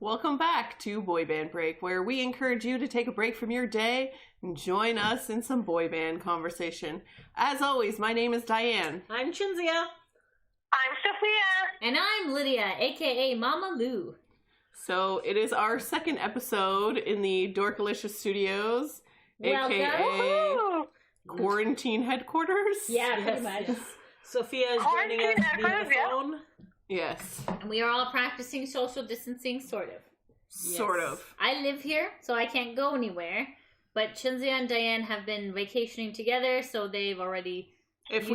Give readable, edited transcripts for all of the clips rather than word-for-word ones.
Welcome back to Boy Band Break, where we encourage you to take a break from your day and join us in some boy band conversation. As always, my name is Diane. I'm Chinzia. I'm Sophia. And I'm Lydia, aka Mama Lou. So it is our second episode in the Dorkalicious Studios, aka Quarantine Headquarters. Yeah, pretty much. Sophia is joining us via the phone. Yes. And we are all practicing social distancing, sort of. Sort of. I live here, so I can't go anywhere. But Chinzia and Diane have been vacationing together, so they've already. If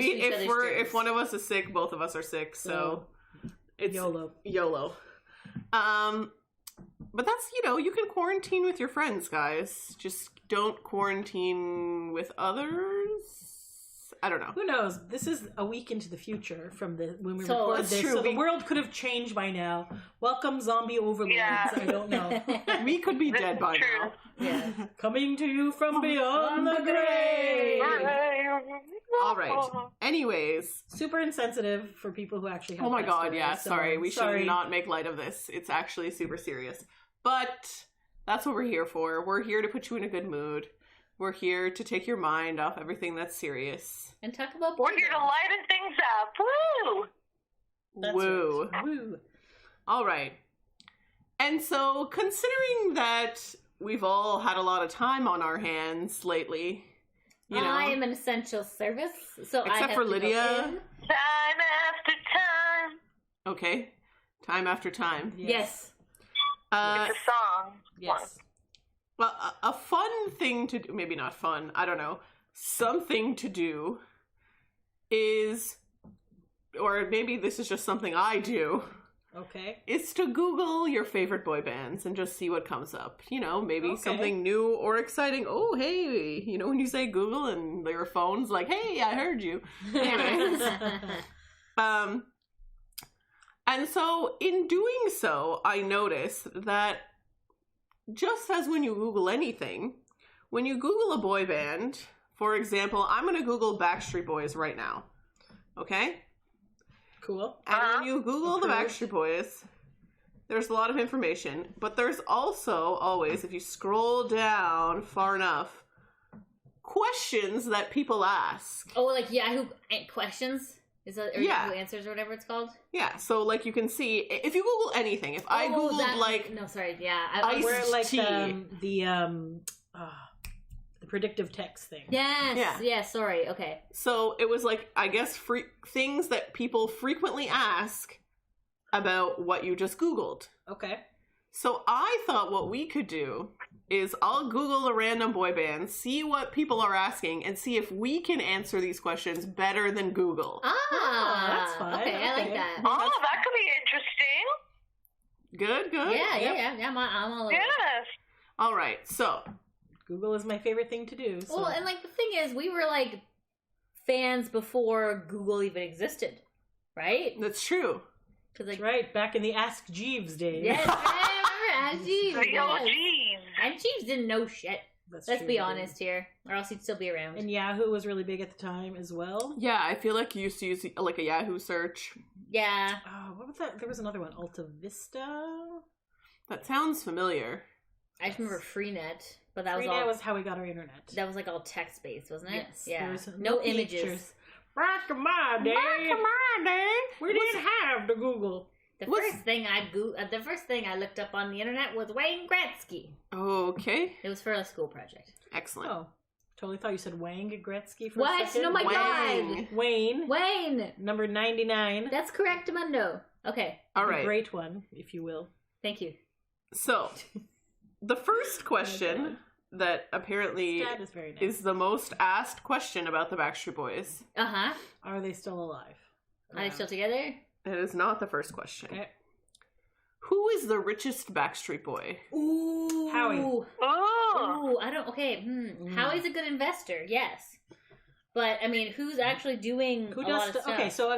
one of us is sick, both of us are sick. So it's YOLO. But that's, you can quarantine with your friends, guys. Just don't quarantine with others. I don't know. Who knows? This is a week into the future from when we So, recorded that's this, true. so the world could have changed by now. Welcome, zombie overlords. Yeah. I don't know. We could be This dead is by true. now. Yeah. Coming to you from beyond the grave. All right. Anyways. Super insensitive for people who actually have. Oh my passed god, away, yeah. so Sorry. We sorry. should not make light of this. It's actually super serious. But that's what we're here for. We're here to put you in a good mood. We're here to take your mind off everything that's serious. And talk about We're here to lighten things up. Woo! That's Woo. right. Woo. All right. And so, considering that we've all had a lot of time on our hands lately, I am an essential service, so I Except have for to Lydia. Go in. Time after time. Okay. Time after time. Yes. It's a song. Yes. Well, a fun thing to do, maybe not fun, I don't know, something to do is, or maybe this is just something I do, Okay. is to Google your favorite boy bands and just see what comes up. Maybe Okay. something new or exciting. Oh, hey, when you say Google and your phone's like, hey, I heard you. Anyways. And so in doing so, I noticed that just as when you Google anything, when you Google a boy band, for example, I'm going to Google Backstreet Boys right now. Okay? Cool. And when you Google the Approved. Backstreet Boys, there's a lot of information, but there's also always, if you scroll down far enough, questions that people ask. Oh, like Yahoo questions? Is that or Yeah. Yahoo Answers or whatever it's called? Yeah, so like you can see, if you Google anything, if I Googled No, sorry, yeah. Iced We're like tea. the predictive text thing. Yes, Yeah. sorry, okay. So it was like, I guess, things that people frequently ask about what you just Googled. Okay. So I thought what we could do is I'll Google a random boy band, see what people are asking, and see if we can answer these questions better than Google. Ah, that's fine. Okay, I like Okay. that. Oh, that could be interesting. Good? Yeah, Yep. yeah. I'm all over. Yes. All right, so Google is my favorite thing to do. So. Well, and like the thing is, we were like fans before Google even existed, right? that's true. Because That's like, right, back in the Ask Jeeves days. yes, I remember Jeeves. The Yes. OGs. And Jeeves didn't know shit. That's Let's true, be he did. honest here, or else he'd still be around. And Yahoo was really big at the time as well. Yeah, I feel like you used to use like a Yahoo search. Yeah, Oh, what was that? There was another one, Alta Vista. That sounds familiar. I just remember Freenet, but that was Freenet all. was how we got our internet. That was like all text based, wasn't it? Yes, Yeah. there was No pictures. images. Back in my day, we didn't have the Google. The first thing I looked up on the internet was Wayne Gretzky. Okay, It was for a school project. excellent. Oh, totally thought you said Wang Gretzky for What? a second. Oh my Wang. god! Wayne, Wayne! number 99. That's correct, Mundo. Okay, All The right. great one, if you will. thank you. So, the first question that apparently That is very nice. is the most asked question about the Backstreet Boys. Uh-huh. Are they still alive? Are they still together? It is not the first question. Okay. Who is the richest Backstreet Boy? Ooh. Howie. Ooh. I don't, okay. Howie's a good investor, yes. But, I mean, who's actually doing Who a does lot of stuff? Okay, so I'm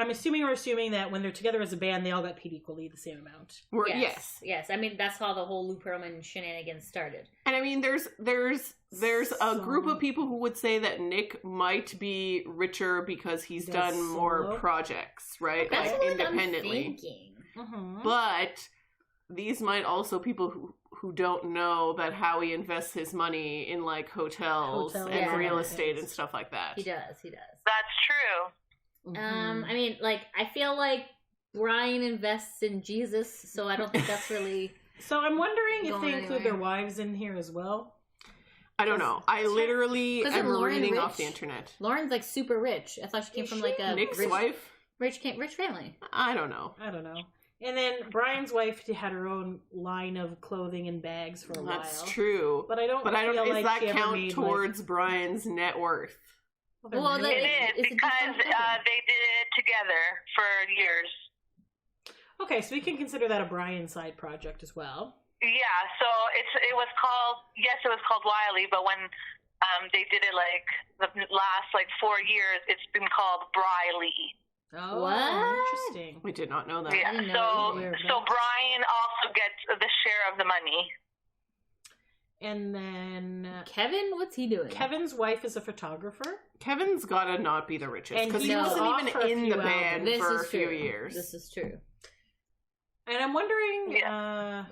assuming that when they're together as a band, they all got paid equally the same amount. Yes. I mean, that's how the whole Lou Pearlman shenanigans started. And I mean, there's a group of people who would say that Nick might be richer because he's Does done more solo? projects, right? That's like what independently. I'm thinking. Mm-hmm. But these might also people who don't know that Howie invests his money in like hotels and yeah, real estate and stuff like that. He does. That's true. I mean, like, I feel like Brian invests in Jesus, so I don't think that's really... So I'm wondering if they Going include anywhere. their wives in here as well. I don't know. I literally Isn't am Lauren reading rich? off the internet. Lauren's, like, super rich. I thought she came Is from, she? like, a Nick's rich, wife? rich family. I don't know. I don't know. And then Brian's wife had her own line of clothing and bags for a while. That's true. But I don't. But I don't. feel Does like that she ever count made, towards Brian's net worth? they're Well, married. It is It's a because different company. they did it together for years. Okay, so we can consider that a Brian side project as well. Yeah, so it was called Wiley, but when they did it like the last like 4 years, it's been called Briley. Oh, What? interesting. We did not know that. Yeah, didn't so know either. Brian also gets the share of the money. And then Kevin, what's he doing? Kevin's wife is a photographer. Kevin's gotta not be the richest And because he he was wasn't off even for a in few the band This for is a few true. years. This is true. And I'm wondering,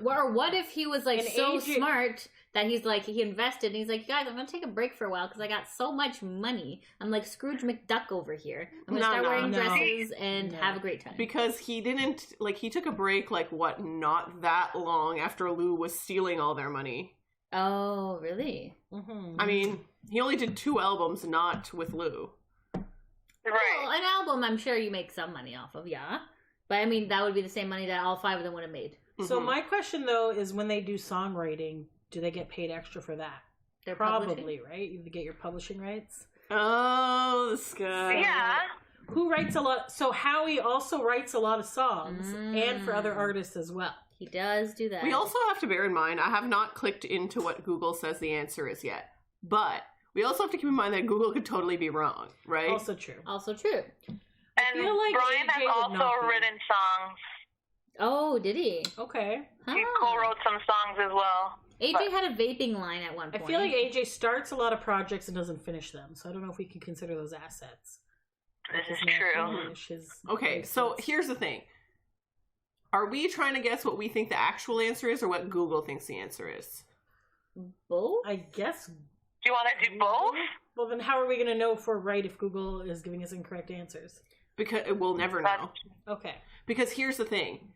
Or what if he was like And so AJ smart that he's like he invested and he's like, guys, I'm gonna take a break for a while because I got so much money. I'm like Scrooge McDuck over here. I'm gonna start wearing no. dresses and No. have a great time. Because he didn't, like, he took a break, like, what, not that long after Lou was stealing all their money. Oh, really? mhm. I mean, he only did 2 albums, not with Lou. Right. Well, an album, I'm sure you make some money off of, yeah. But I mean, that would be the same money that all 5 of them would have made. So Mhm. my question though is, when they do songwriting, do they get paid extra for that? They're Probably, publishing. right? You get your publishing rights. Oh, this guy. Yeah. Who writes a lot? So Howie also writes a lot of songs, and for other artists as well. He does do that. We also have to bear in mind, I have not clicked into what Google says the answer is yet. But we also have to keep in mind that Google could totally be wrong, right? Also true. Also true. And feel like Brian AJ has would also not be. written songs. Oh, did he? Okay. He Huh. co-wrote some songs as well. AJ had a vaping line at one I point. feel like AJ starts a lot of projects and doesn't finish them, so I don't know if we can consider those assets. This is Does not true. finish his Okay, so assets. here's the thing. Are we trying to guess what we think the actual answer is or what Google thinks the answer is? both. I guess. Do you want to do both? Well, then how are we going to know if we're right if Google is giving us incorrect answers? Because we'll never know. Okay. Because here's the thing.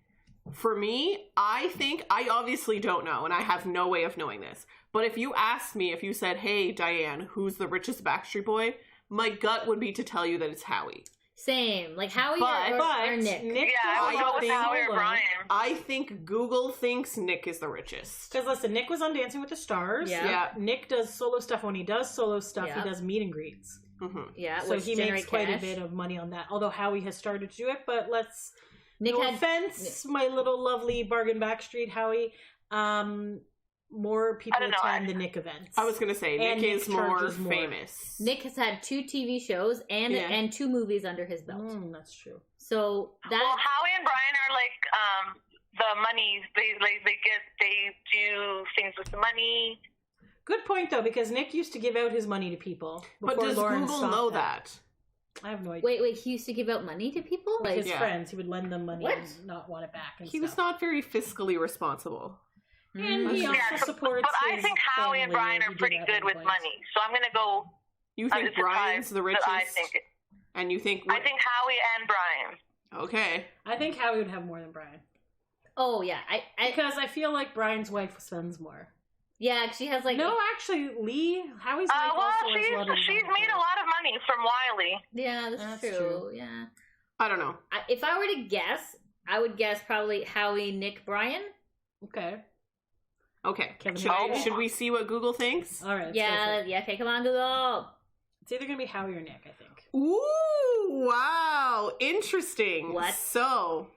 For me, I think, I obviously don't know, and I have no way of knowing this. But if you asked me, if you said, hey, Diane, who's the richest Backstreet Boy? My gut would be to tell you that it's Howie. Same. Like Howie But- or Nick. Yeah, does I a would lot go of with Howie or solo. Brian. I think Google thinks Nick is the richest. Because listen, Nick was on Dancing with the Stars. Yeah. Yeah. Nick does solo stuff. When he does solo stuff, Yeah. he does meet and greets. hmm Yeah, So which he generate makes quite cash. a bit of money on that. Although Howie has started to do it, but let's Nick no had offense, my little lovely bargain Backstreet Howie. More people I don't know, attend the Nick events. I was going to say, And Nick Nick is more charges more. famous. Nick has had 2 TV shows and Yeah. and 2 movies under his belt. That's true. So that Well, Howie and Brian are like the money. They do things with the money. Good point though, because Nick used to give out his money to people. But before does Lauren Google stopped know that? I have no idea. wait, he used to give out money to people? With Like his Yeah. friends, he would lend them money What? and not want it back. And He was stuff. not very fiscally responsible. And he Mm. also Yeah, supports. but I his think Howie and family, Brian he are did pretty at good one with point. money, so I'm gonna go. You think it's a Brian's tie the richest? that I think. And you think... I think Howie and Brian. Okay. I think Howie would have more than Brian Oh yeah, I because I feel like Brian's wife spends more. yeah, she has like No, actually, Lee Howie's wife Well, also has a lot of she's money. made a lot of money from Wiley. yeah, That's that's true. Yeah. I don't know. If I were to guess, I would guess probably Howie, Nick, Brian. Okay. Okay. Kevin Should we see what Google thinks? All right. let's go for Yeah, it. yeah. Okay, come on, Google. It's either gonna be Howie or Nick. I think. Ooh, wow. Interesting. What? So,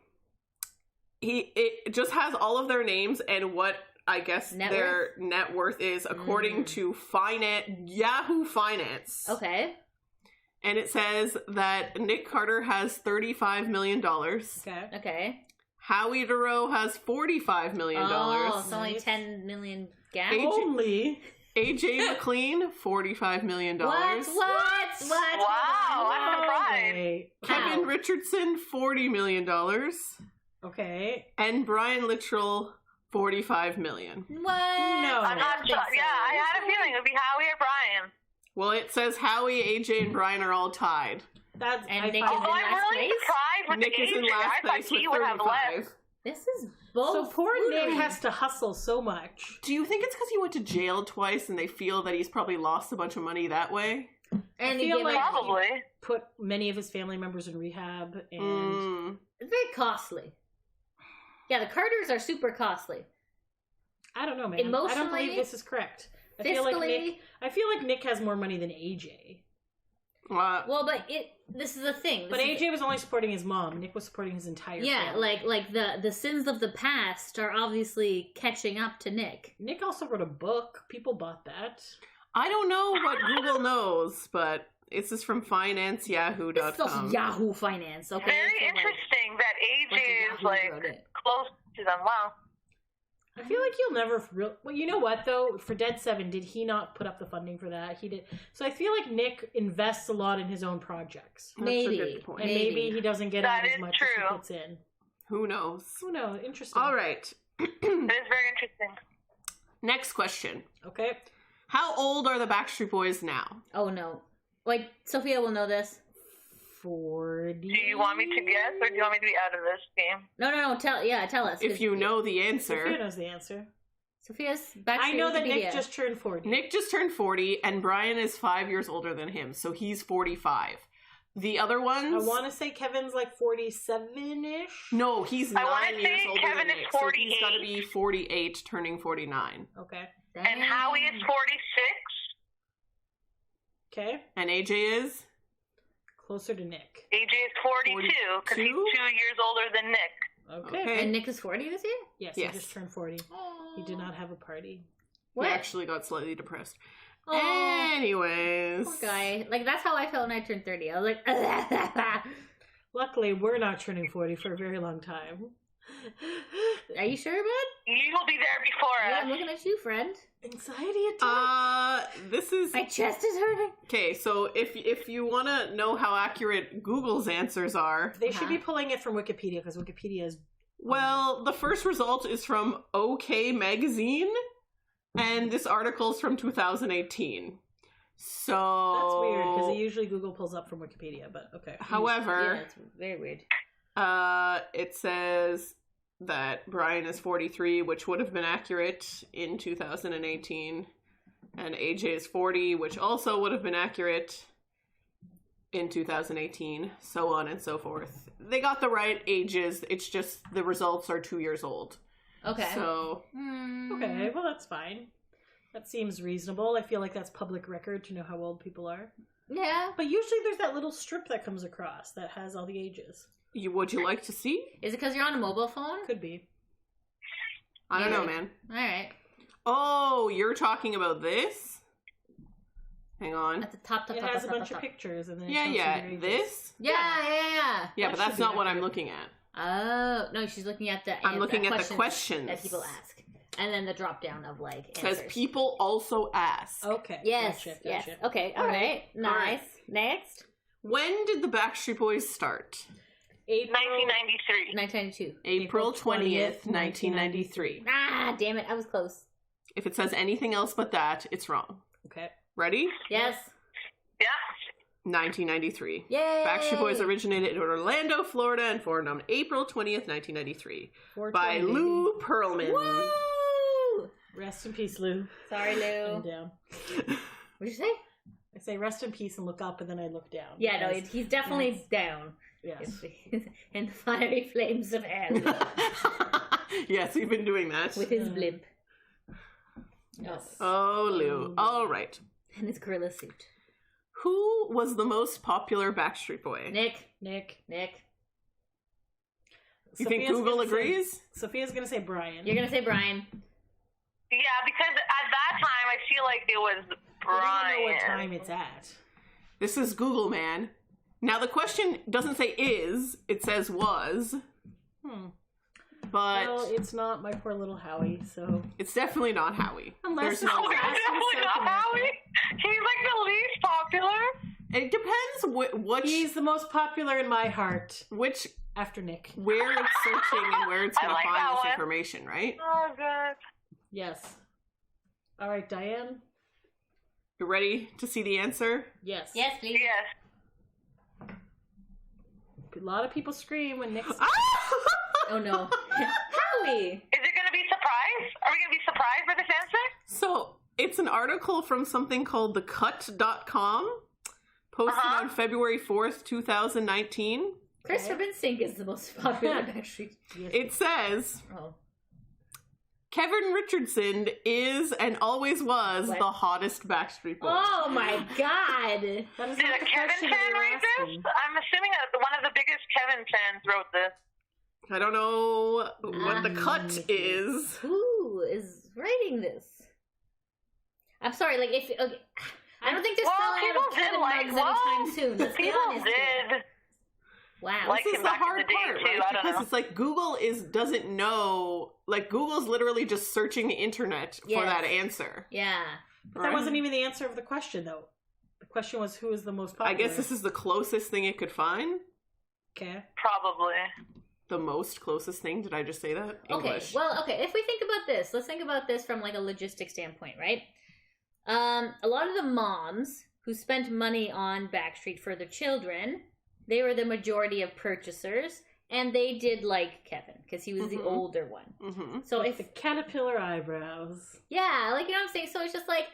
it just has all of their names and what I guess Net their net worth is according to Yahoo Finance. Okay. And it says that Nick Carter has $35 million. Okay. Okay. Howie DeRoe has $45 million. Oh, it's only Nice. 10 million gap. AJ Only. AJ McLean, $45 million. What? Wow, I'm surprised. Wait. Kevin How? Richardson, $40 million. Okay. And Brian literal 45 million. What? No. I'm not think sure. so. Yeah, I had a feeling it would be Howie or Brian. Well, it says Howie, AJ, and Brian are all tied. That's And I Nick find- is in Although I'm last really place? surprised with Nick the is in AJ. last I place thought with he would have less. 35. This is both. So poor Nick foolery. has to hustle so much. Do you think it's because he went to jail twice and they feel that he's probably lost a bunch of money that way? And I feel again, like- Probably. Put many of his family members in rehab, and it's very costly. Yeah, the Carters are super costly. I don't know, man. I don't Emotionally, believe this is correct. I Fiscally, feel like Nick has more money than AJ. well, but this is the thing. But This is- AJ was only supporting his mom. Nick was supporting his entire yeah, family. like the sins of the past are obviously catching up to Nick. Nick also wrote a book. People bought that. I don't know what Google knows, but this is from This FinanceYahoo.com. is also Yahoo Finance. Okay, Very so, like, interesting that bunch of AJ is Yahoos like wrote it. close to them. Wow. I feel like he'll never. Well, you know what though? For Dead 7, did he not put up the funding for that? He did. So I feel like Nick invests a lot in his own projects, That's a Maybe. good point. and maybe he doesn't get That out as is much as he true. puts in. Who knows? Oh no, interesting. All right. It is very interesting. Next question. Okay. How old are the Backstreet Boys now? Oh no! Wait, Sophia will know this. 40. Do you want me to guess, or do you want me to be out of this game? No. Tell us. If you know the Sophia answer. knows the answer. Sophia's back. I know that Nick just turned 40. Nick just turned 40, and Brian is 5 years older than him, so he's 45. The other I ones... want to say Kevin's like 47-ish. No, he's I wanna 9 years say older Kevin than is Nick, so he's got to 48. be 48, turning 49. Okay. And Howie is 46. Okay. And AJ is? Closer to Nick. AJ is 42 because he's 2 42? years older than Nick. Okay. Okay. And Nick is 40 this year. Yes, Yes. he just turned 40. He did not have a party. What? He actually got slightly depressed. Oh, Anyways. poor guy. Like that's how I felt when I turned 30. I was like, Luckily, we're not turning 40 for a very long time. are you sure, bud? You'll be there before Yeah, us. I'm looking at you, friend. Anxiety attack. This is... My chest is hurting. Okay, so if you want to know how accurate Google's answers are, They should be pulling it from Wikipedia because Wikipedia is. well, the first result is from OK Magazine, and this article's from 2018. So That's weird because usually Google pulls up from Wikipedia, but okay. However, Yeah, it's very weird. it says that Brian is 43, which would have been accurate in 2018, and AJ is 40, which also would have been accurate in 2018, so on and so forth. They got the right ages, it's just the results are 2 years old. Okay. So, Okay, well, that's fine. That seems reasonable. I feel like that's public record to know how old people are. Yeah. But usually there's that little strip that comes across that has all the ages. would you like to see? Is it because you're on a mobile phone? Could be. I don't know, Yeah. man. All right. Oh, you're talking about this? Hang on. At the top. It has a bunch of pictures and then it Yeah, tells you yeah. their ages. This? Yeah. Yeah, That but that's should be not what I'm accurate. looking at. Oh no, she's looking at the. I'm looking at the questions. that people ask, and then the drop down of like It says answers. people also ask. Okay. Yes. Gotcha, Yes. gotcha. Okay. All right. Nice. All right. Next. When did the Backstreet Boys start? April 1993. 1992. April 20th, 1993. Ah, damn it! I was close. If it says anything else but that, it's wrong. Okay. Ready? Yes. Yeah. 1993. Yay! Backstreet Boys originated in Orlando, Florida, and formed on April 20th, 1993 by 420, Lou Pearlman. Woo! Rest in peace, Lou. Sorry, And Lou. down. What'd you say? I say rest in peace and look up, and then I look down. Yeah, no, Because- he's definitely Yes. down Yes. in the fiery flames of hell Yes, we've been doing that. with his blimp Yes. Oh, Lou. All right. and his gorilla suit. Who was the most popular Backstreet Boy? Nick. Nick. You think Google agrees? Sophia's gonna say Brian. You're gonna say Brian. Yeah, because at that time I feel like it was I don't know what Brian. time it's at. This is Google, man. Now, the question doesn't say is, it says was. But Well, it's not my poor little Howie, so it's definitely not Howie. Unless There's no Oh, way. it's definitely not Howie. He's like the least popular. It depends which He's the most popular in my heart which after Nick. where it's searching and where it's I going to like find that this one. information, right? Oh, good. Yes. All right, Diane. You ready to see the answer? Yes. Yes, please. Yes. A lot of people scream when Nick's. Oh no. Howie! Is it going to be surprised? Are we going to be surprised by this answer? So it's an article from something called thecut.com, posted on February 4th, 2019. Christopher Sink is the most popular Backstreet. It says, Oh. Kevin Richardson is and always was What? the hottest Backstreet Boy. Oh my god! That is Did not a the Kevin question fan we were write this? asking. I'm assuming that one of the biggest Kevin fans wrote this. I don't know what the cut Nikki. is. Who is writing this? I'm sorry, like if okay, I don't think they're Well, selling out people of Kevin did like- mugs well, anytime soon. Let's be People honest. here. did. Wow. Like- This is him the back in hard the day, part, too. right? I don't Because know. it's like Google doesn't know. Like Google's literally just searching the internet for Yes. that answer. Yeah. But that wasn't even the answer of the question, though. The question was who is the most popular. I guess this is the closest thing it could find. Okay. Probably. The most closest thing. Did I just say that? Okay. English. Well, okay. If we think about this, let's think about this from like a logistic standpoint, right? A lot of the moms who spent money on Backstreet for their children, they were the majority of purchasers, and they did like Kevin because he was the Mhm. older one. Mm-hmm. So Like if the caterpillar eyebrows. yeah, like you know what I'm saying. So it's just like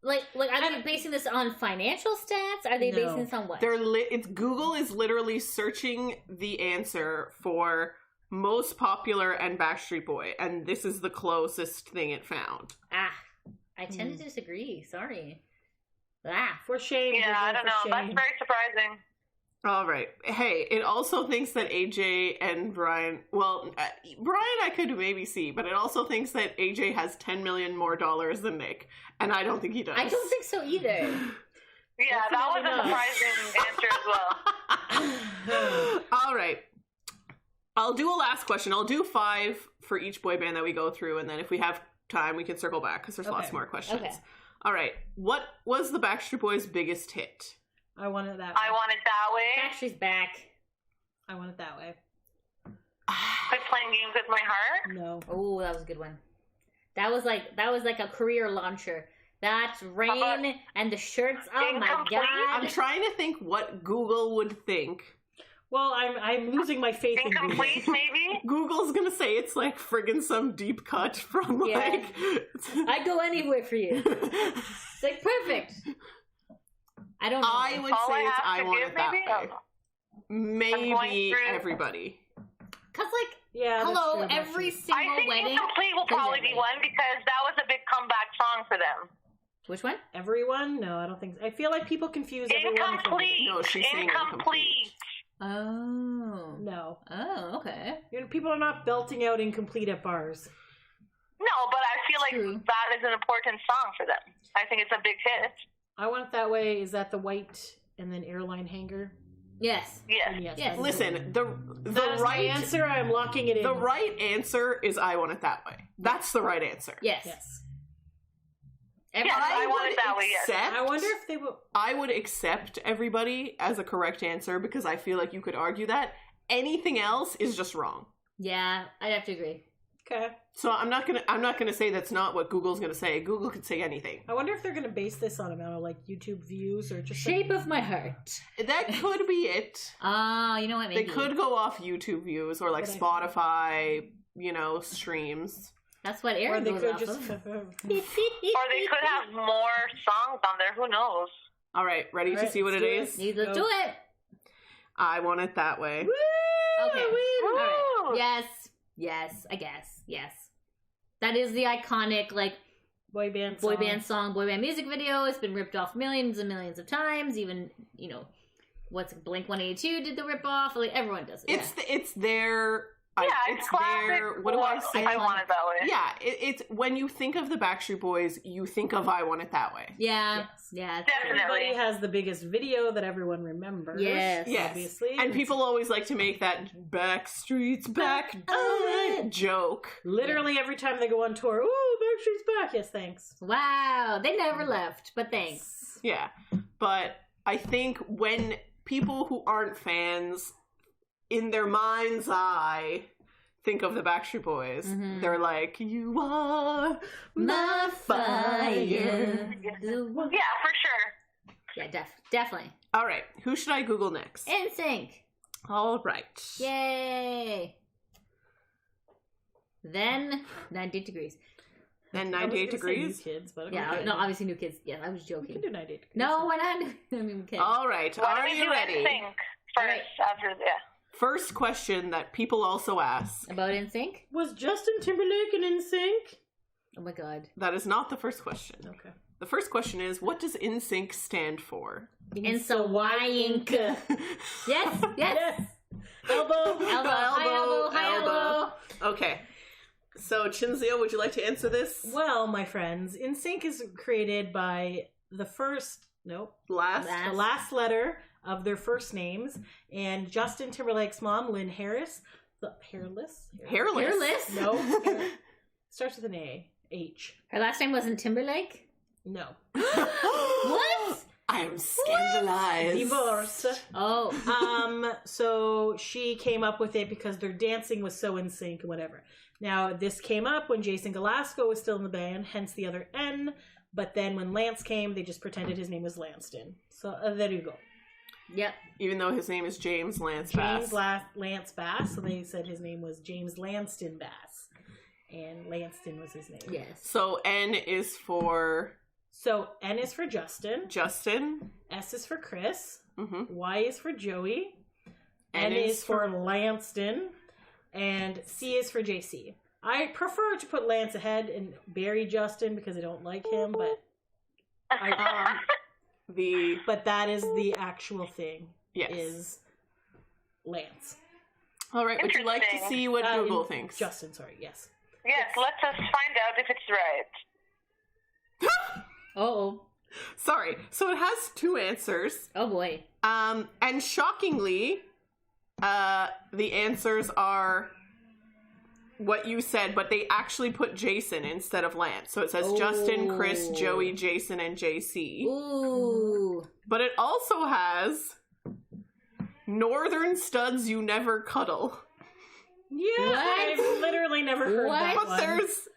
are they basing this on financial stats? Are they No. basing this on what? It's Google is literally searching the answer for most popular and Backstreet Boy, and this is the closest thing it found. I tend to disagree. Sorry. Ah. For shame. Yeah, I don't know. For That's shame. very surprising. All right. Hey, it also thinks that AJ and Brian. Well, Brian I could maybe see, but it also thinks that AJ has $10 million more than Nick, and I don't think he does. I don't think so either. Yeah, That's that was not a enough. surprising answer as well. All right. I'll do a last question. I'll do 5 for each boy band that we go through, and then if we have time, we can circle back because there's lots Okay. more questions. Okay. All right. What was the Backstreet Boys' biggest hit? I want it that way. I want it that way. Backstreet's back. I want it that way. Quit playing games with my heart. No. Oh, that was a good one. That was like a career launcher. That's Rain and the shirts. Oh my Incomplete? I'm god. trying to think what Google would think. Well, I'm losing my faith in Google. Incomplete, maybe? Google's gonna say it's like friggin' some deep cut from Yeah. like. I'd go anywhere for you. It's like perfect. I don't know. I would All say I it's have I to Want give, It That maybe? Way. I'm going Maybe through- everybody. Cause like Yeah. that's hello, true, that's every true. single I think wedding. Incomplete will is probably that be way. one because that was a big comeback song for them. Which one? Everyone? No, I don't think so. I feel like people confuse everyone. with Incomplete. No, she's saying incomplete. Oh. everything. No. Oh, okay. People are not belting out incomplete at bars. No, but I feel like True. that is an important song for them. I think it's a big hit. I Want It That Way. Is that the white and then airline hanger? Yes. Yes. And yes. Yes. that is Listen, it. the That is my right answer. I'm locking it in. the right answer is I Want It That Way. That's the right answer. Yes. Yes. Yes, I want it that way, yes. accept- I wonder if they will. I would accept everybody as a correct answer because I feel like you could argue that anything else is just wrong. Yeah, I'd have to agree. Okay. So I'm not gonna say that's not what Google's gonna say. Google could say anything. I wonder if they're going to base this on amount of like YouTube views or just Shape of my heart. That could be it. Ah, you know what? Maybe They could go off YouTube views or like But I- Spotify, streams. That's what or Aaron they goes could off just. of. Or they could have more songs on there. Who knows? All right, ready All to right, see what it let's is? do Let's Go. do it. I Want It That Way. Okay. All right. Woo! Yes. Yes. I guess. Yes. That is the iconic like boy band boy band song, boy band music video. It's been ripped off millions and millions of times. Even what's Blink 182 did the rip off. Like everyone does it. It's their. Yeah, it's classic. their. What do I say? I want it that way. Yeah, it's when you think of the Backstreet Boys, you think of I Want It That Way. Yeah. Yes. Yeah. it's Definitely. true. Everybody has the biggest video that everyone remembers. Yes. Yes. Obviously. And people always like to make that Backstreet's back joke. Literally every time they go on tour, ooh, Backstreet's back. Yes, thanks. Wow. They never left, but thanks. Yeah, but I think when people who aren't fans, in their mind's eye, think of the Backstreet Boys, they're like, you are my fire. Yeah, for sure. Yeah, definitely. All right, who should I Google next? NSYNC. All right. Yay. Then 98 Degrees. Then I was 98 gonna say Degrees. New Kids, but Yeah, okay. no, obviously New Kids. Yeah, I was We joking. can do 98 Degrees. No, we're not. I mean, we can't. All right, Why are don't we you do ready? NSYNC first after First question that people also ask. About NSYNC? Was Justin Timberlake in NSYNC? Oh my god. That is not the first question. Okay. The first question is, what does NSYNC stand for? Insawayink. Yes, yes. Yes. Elbow. Elbow, high elbow. Okay. So, Chinzio, would you like to answer this? Well, my friends, NSYNC is created by the last letter of their first names, and Justin Timberlake's mom, Lynn Harris, the hairless. Hairless? No, starts with an A. H. Her last name wasn't Timberlake? No. What? I am scandalized. Divorce. Oh. So she came up with it because their dancing was so in sync and whatever. Now, this came up when Jason Galasco was still in the band, hence the other N. But then when Lance came, they just pretended his name was Lanston. So there you go. Yep. Even though his name is James Lance Bass. Lance Bass. So they said his name was James Lanston Bass. And Lanston was his name. Yes. So N is for So N is for Justin. Justin. S is for Chris. Mm-hmm. Y is for Joey. N is for Lanston. And C is for JC. I prefer to put Lance ahead and bury Justin because I don't like him, but but that is the actual thing. Yes. Is Lance. All right. Would you like to Interesting. see what Google thinks? Justin, sorry, yes. Yes, let us find out if it's right. Uh-oh. Sorry. So it has two answers. Oh boy. And shockingly, the answers are what you said, but they actually put Jason instead of Lance. So it says Justin, Chris, Joey, Jason, and JC. Ooh. But it also has Northern Studs You Never Cuddle. Yeah, What? I've literally never heard What? that But one. there's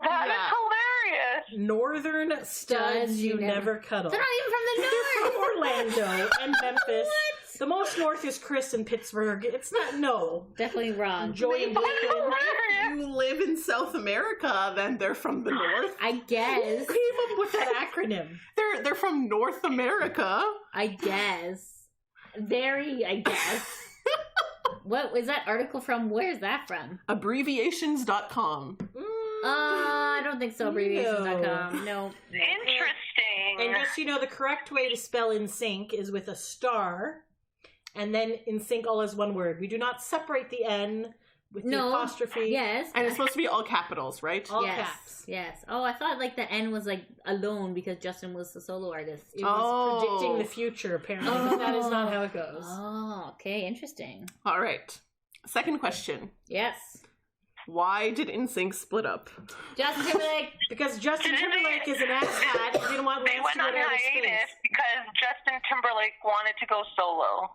That Yeah. is hilarious. Northern Studs You Never Cuddle. They're not even from the They're north. from Orlando and Memphis. The most north is Chris in Pittsburgh. It's not, no. Definitely wrong. Joey and Brooklyn. Hilarious. you live in South America, then they're from the north. I guess. Who came up with that acronym? They're from North America. I guess. Very, I guess. What was that article from? Where's that from? Abbreviations.com. I don't think so. Abbreviations.com. No. Interesting. And just so you know, the correct way to spell in sync is with a star, and then in sync all is one word. We do not separate the N with the No. apostrophe. Yes. And it's supposed to be all capitals, right? All yes. caps. Yes. Oh, I thought like the N was like alone because Justin was the solo artist. It was predicting the future, apparently, but that is not how it goes. Oh, okay. Interesting. All right. Second question. Yes. Why did NSYNC split up? Justin Timberlake. Because Justin Timberlake is an asshat. He didn't want They Lance went to go on to outer hiatus space. because Justin Timberlake wanted to go solo.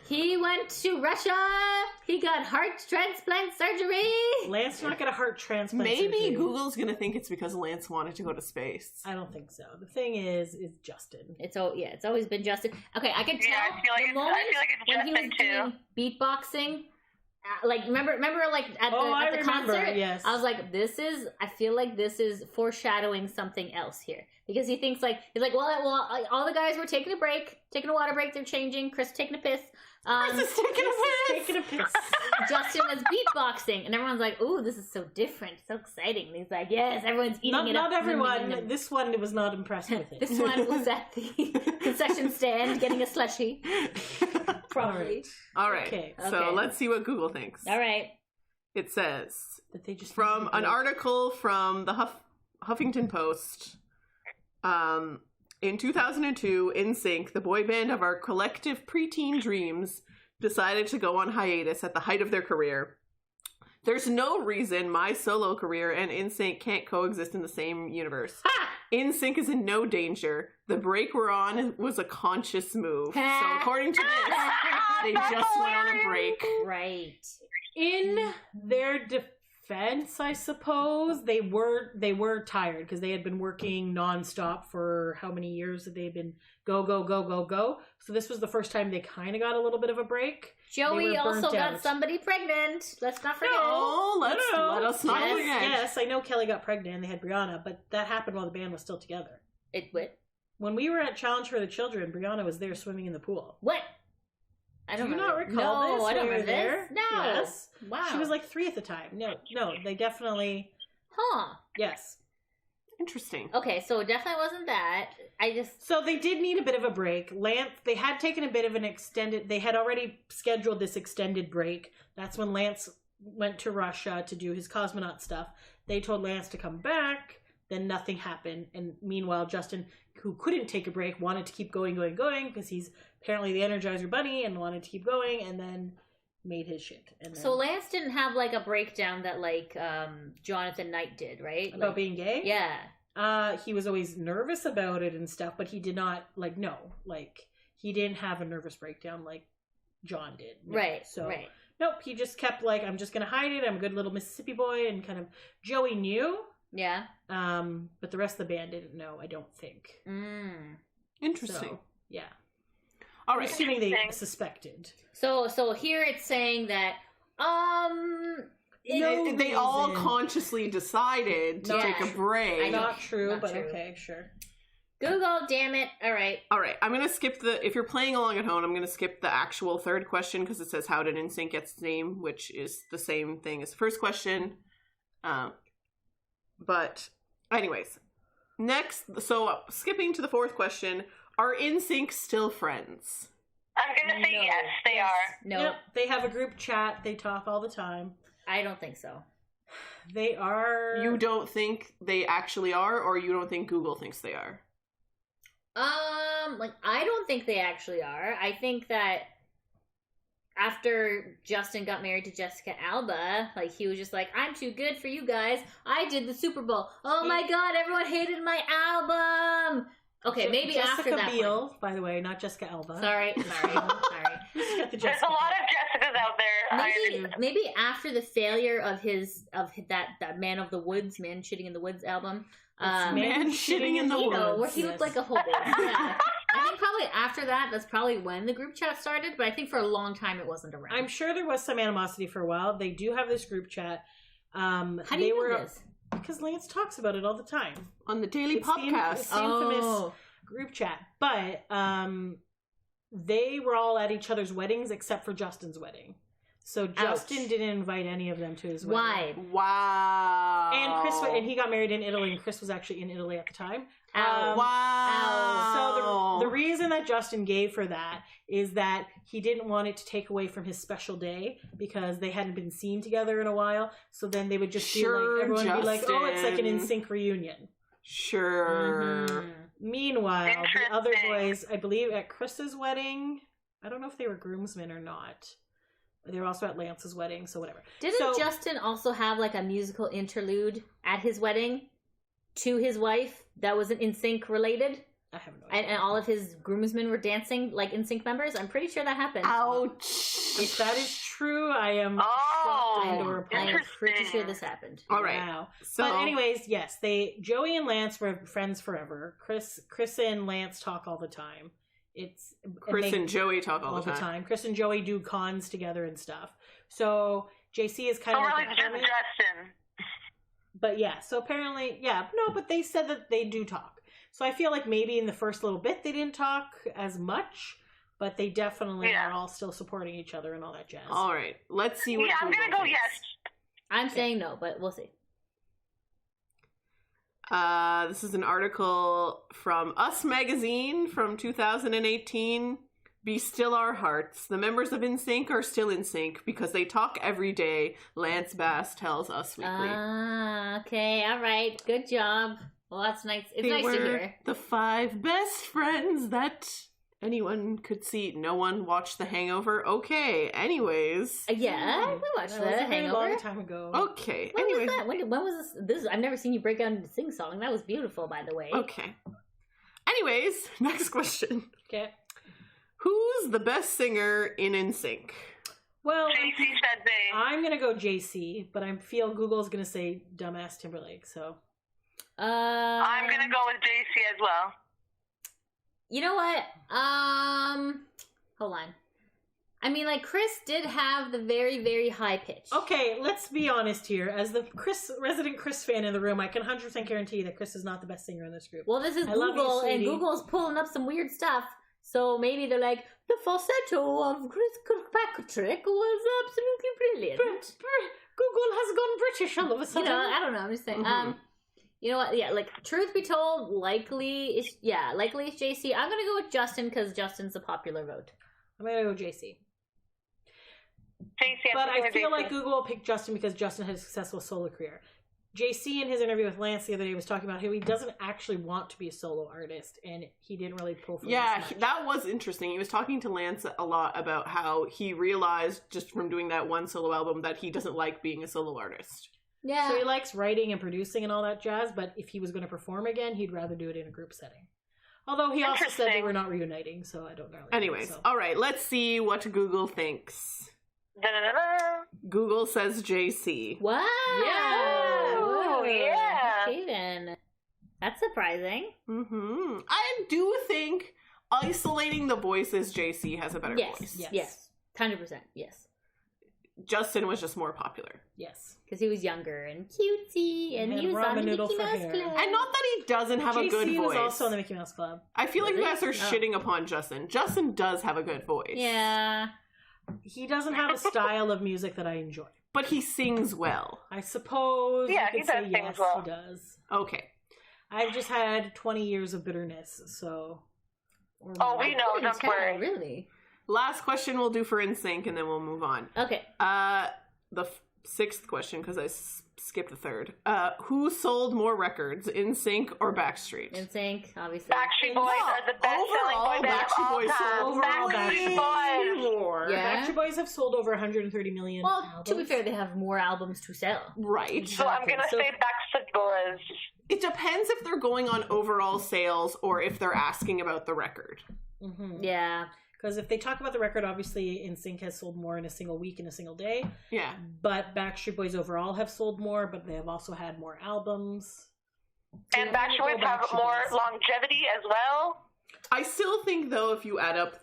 He went to Russia. He got heart transplant surgery. Lance did not get a heart transplant. Maybe surgery. Google's gonna think it's because Lance wanted to go to space. I don't think so. The thing is Justin. It's always been Justin. Okay, I could tell Yeah, I feel like the it's- moment I feel like it's when he was Justin, too. doing beatboxing. Like remember like at the, I at the remember, concert. yes. I was like, I feel like this is foreshadowing something else here because he's like, well, all the guys were taking a water break. They're changing. Chris taking a piss. Chris is taking a piss. Taking a piss. Justin was beatboxing, and everyone's like, "Ooh, this is so different, so exciting." And he's like, "Yes, everyone's eating it up." Not everyone. This one was not impressed with it. This one was at the concession stand getting a slushie. Probably. All right. Okay. So Okay. let's see what Google thinks. All right. It says That they just from an article from the Huffington Post. In 2002, NSYNC, the boy band of our collective preteen dreams, decided to go on hiatus at the height of their career. There's no reason my solo career and NSYNC can't coexist in the same universe. NSYNC is in no danger. The break we're on was a conscious move. So according to this, they just went on a break. Right. In their defense, I suppose, they were tired because they had been working nonstop for how many years had they been go. So this was the first time they kind of got a little bit of a break. Joey also got somebody pregnant. Let's not forget. No, let us not forget. Yes, I know Kelly got pregnant and they had Brianna, but that happened while the band was still together. What? When we were at Challenge for the Children, Brianna was there swimming in the pool. What? I don't Do you not recall this? No, I don't when you remember were there? this. No. Yes. Wow. She was like 3 at the time. No, they definitely... Huh. Yes. Interesting. Okay, so it definitely wasn't that. So they did need a bit of a break. Lance, they had taken a bit of an they had already scheduled this extended break. That's when Lance went to Russia to do his cosmonaut stuff. They told Lance to come back, then nothing happened. And meanwhile, Justin, who couldn't take a break, wanted to keep going, because he's apparently the Energizer Bunny and wanted to keep going, and then made his shit. And then, So Lance didn't have like a breakdown that like Jonathan Knight did, right? about Like, being gay? Yeah. He was always nervous about it and stuff, but he did not, he didn't have a nervous breakdown like John did. No. Right. So, right. nope, he just kept I'm just going to hide it. I'm a good little Mississippi boy, and kind of, Joey knew. Yeah. But the rest of the band didn't know, I don't think. Interesting. So, yeah. All I'm right. assuming they suspected. So here it's saying that They all consciously decided to Yeah. take a break. Not true, Not but true. okay, sure. Google, damn it. All right. All right, I'm going to skip if you're playing along at home, I'm going to skip the actual third question because it says, how did NSYNC get its name, which is the same thing as the first question. But anyways, next, so skipping to the fourth question, are NSYNC still friends? I'm going to say No. yes, they are. No, Yep, they have a group chat. They talk all the time. I don't think so. They are... You don't think they actually are, or you don't think Google thinks they are? I don't think they actually are. I think that after Justin got married to Jessica Alba, he was just like, I'm too good for you guys. I did the Super Bowl. Oh my god, everyone hated my album. Okay, maybe Jessica after that Biel, point. by the way, not Jessica Alba. Sorry. Got the There's Jessica a lot of Jessicas out there. Maybe after the failure of that Man Shitting in the Woods album. Man Shitting in the you know, Woods. where he looked like a hobo. Yeah. I think probably after that's probably when the group chat started, but I think for a long time it wasn't around. I'm sure there was some animosity for a while. They do have this group chat. How do you know this? Because Lance talks about it all the time. On the Daily It's the Podcast. infamous group chat. But they were all at each other's weddings except for Justin's wedding. So Justin didn't invite any of them to his wedding. Why? Wow. And he got married in Italy, and Chris was actually in Italy at the time. Wow. So the reason that Justin gave for that is that he didn't want it to take away from his special day because they hadn't been seen together in a while. So then they would just be like, everyone would be like, oh, it's like an NSYNC reunion. Sure. Mm-hmm. Meanwhile, the other boys, I believe at Chris's wedding, I don't know if they were groomsmen or not. They were also at Lance's wedding, so whatever. Didn't Justin also have a musical interlude at his wedding to his wife that was NSYNC related? I have no idea. And all of his groomsmen were dancing like NSYNC members? I'm pretty sure that happened. Ouch. If that is true, I am shocked I am pretty sure this happened. All right. Wow. So, but anyways, yes, Joey and Lance were friends forever. Chris and Lance talk all the time. Chris and Joey talk all the time. Chris and Joey do cons together and stuff. So JC is kind of really like just Justin. But yeah, so apparently, but they said that they do talk. So I feel like maybe in the first little bit they didn't talk as much, but they definitely are all still supporting each other and all that jazz. All right, let's see what I'm going to go thinks. yes. I'm saying no, but we'll see. This is an article from Us Magazine from 2018. Be still our hearts. The members of NSYNC are still NSYNC because they talk every day, Lance Bass tells Us Weekly. Okay, all right. Good job. Well, that's nice. It's nice to hear. The 5 best friends that anyone could see. No one watched The Hangover. Okay. Anyways. Yeah, we watched That The was a very Hangover. long time ago. Okay. When Anyways. was that? When was this? I've never seen you break down the sing song. That was beautiful, by the way. Okay. Anyways, next question. Okay. Who's the best singer in NSYNC? Well, JC said they. I'm gonna go JC, but I feel Google's gonna say dumbass Timberlake. So I'm gonna go with JC as well. You know what? Hold on. I mean, like, Chris did have the very, very high pitch. okay, let's be honest here. As the resident Chris fan in the room, I can 100% guarantee that Chris is not the best singer in this group. Well, this is I love you, Google, and sweetie. Google's pulling up some weird stuff. So maybe they're like, the falsetto of Chris Kirkpatrick was absolutely brilliant. Google has gone British all of a You sudden. know, I don't know. I'm just saying. Mhm. You know what? Yeah, like, truth be told, likely it's JC. I'm gonna go with Justin because Justin's a popular vote. I'm gonna go JC. JC, But I feel JC. like Google will pick Justin because Justin had a successful solo career. JC in his interview with Lance the other day was talking about how he doesn't actually want to be a solo artist, and he didn't really pull for Yeah, it. that was interesting. He was talking to Lance a lot about how he realized just from doing that one solo album that he doesn't like being a solo artist. Yeah. So he likes writing and producing and all that jazz, but if he was going to perform again, he'd rather do it in a group setting. Although he also said they Interesting. were not reuniting, so I don't know. Anyways, So. all right, let's see what Google thinks. Da-da-da-da. Google says JC. Wow. Yeah. Ooh, yeah. Okay then. That's surprising. Mm-hmm. I do think isolating the voices, JC has a better Yes. voice. Yes. Yes. 100%. Yes. Justin was just more popular. Yes. Because he was younger and cutesy, and And he was on the ramen noodle Mickey for Mouse hair. Club. And not that he doesn't have a JC good voice. was also on the Mickey Mouse Club. I feel like you Really? guys are shitting upon Justin. Justin does have a good voice. Yeah. He doesn't have a style of music that I enjoy. But he sings well. I suppose Yeah, you he could say does sing yes, as well. he does. Okay. I've just had 20 years of bitterness, so... or Oh, more. we know, Couldn't don't tell, worry. Really? Last question we'll do for NSYNC and then we'll move on. Okay. The sixth question, because I skipped the third. Who sold more records, NSYNC or Backstreet? NSYNC, obviously. Backstreet Boys are the best-selling Overall, boy band of Backstreet all Boys time. sold Overall, Backstreet Backstreet Boys. more. Yeah. Backstreet Boys have sold over 130 million Well, albums. to be fair, they have more albums to sell. Right. So I'm gonna So- say Backstreet Boys. It depends if they're going on overall sales or if they're asking about the record. Mm-hmm. Yeah. Because if they talk about the record, obviously NSYNC has sold more in a single week, in a single day. Yeah. But Backstreet Boys overall have sold more, but they have also had more albums. So And I'm gonna Backstreet go Boys have Backstreet more Boys. longevity as well. I still think though if you add up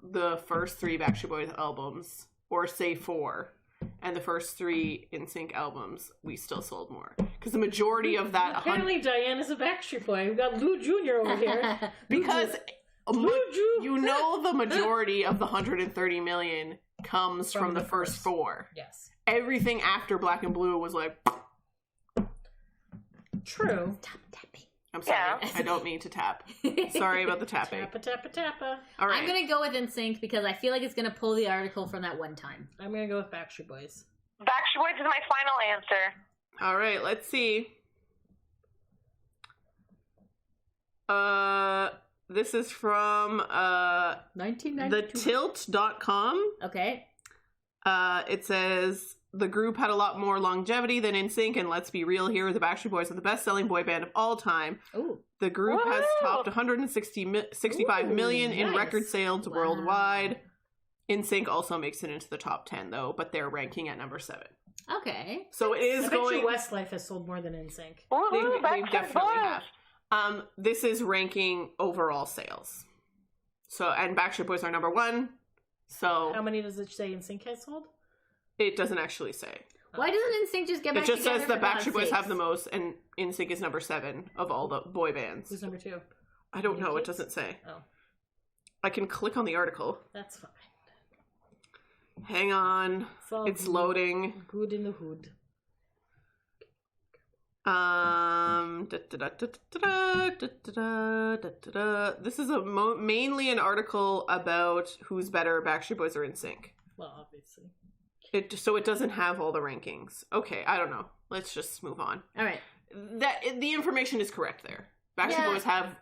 the first three Backstreet Boys albums, or say four, and the first three NSYNC albums, we still sold more. Because the majority of that Apparently Diane is a Backstreet Boy. We've got Lou Jr. over here. because Lou Ju- you know the majority of the 130 million comes from the first four. Yes. Everything after Black and Blue was like, True. Tap tapping. I'm sorry, Yeah. I don't mean to tap. Sorry about the tapping. Tappa, tappa, tappa. All right. I'm gonna go with NSYNC because I feel like it's gonna pull the article from that one time. I'm going to go with Backstreet Boys. Backstreet Boys is my final answer. All right, let's see. This is from 1992. thetilt.com. Okay. It says the group had a lot more longevity than NSYNC, and let's be real here, the Backstreet Boys are the best-selling boy band of all time. Ooh. The group has Woo! topped 65 million in nice. record sales Wow. worldwide. NSYNC also makes it into the top 10, though, but they're ranking at number 7. Okay. So it is I bet going... you Westlife has sold more than NSYNC. They Woohoo, Backstreet definitely Boys. have. This is ranking overall sales. So, and Backstreet Boys are number 1. So How many does it say NSYNC has sold? it doesn't actually say. Why doesn't NSYNC just get back It just together says that for God's Backstreet Boys sakes? have the most, and NSYNC is number 7 of all the boy bands. Who's number 2? I don't know. It Kids? doesn't say. Oh, I can click on the article. that's fine. Hang on. all It's good. loading. Good in the hood. This is mainly an article about who's better, Backstreet Boys or NSYNC. Well, obviously. So it doesn't have all the rankings. Okay, I don't know. Let's just move on. All right. The information is correct there. Backstreet Boys have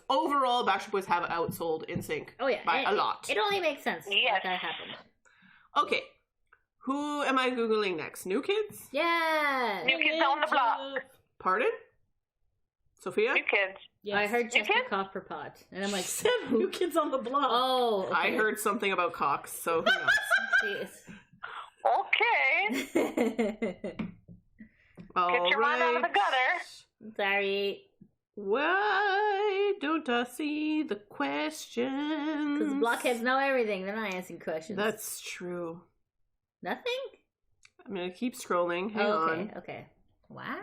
overall. Backstreet Boys have outsold NSYNC Oh yeah, by a lot. It only makes sense Yes. that happened. Okay, who am I googling next? New Kids? Yeah. New Kids on the Block. Pardon? Sophia? New Kids. Yes. I heard New Chester Kids? Copperpot, and I'm like, Said New Kids on the Block. oh, okay. I heard something about cocks, so who knows? Okay. All Get your mind out of the gutter. Sorry, Why don't I see the questions? because blockheads know everything. They're not answering questions. That's true. Nothing. I'm gonna keep scrolling. Hang okay. on. Okay. Wow.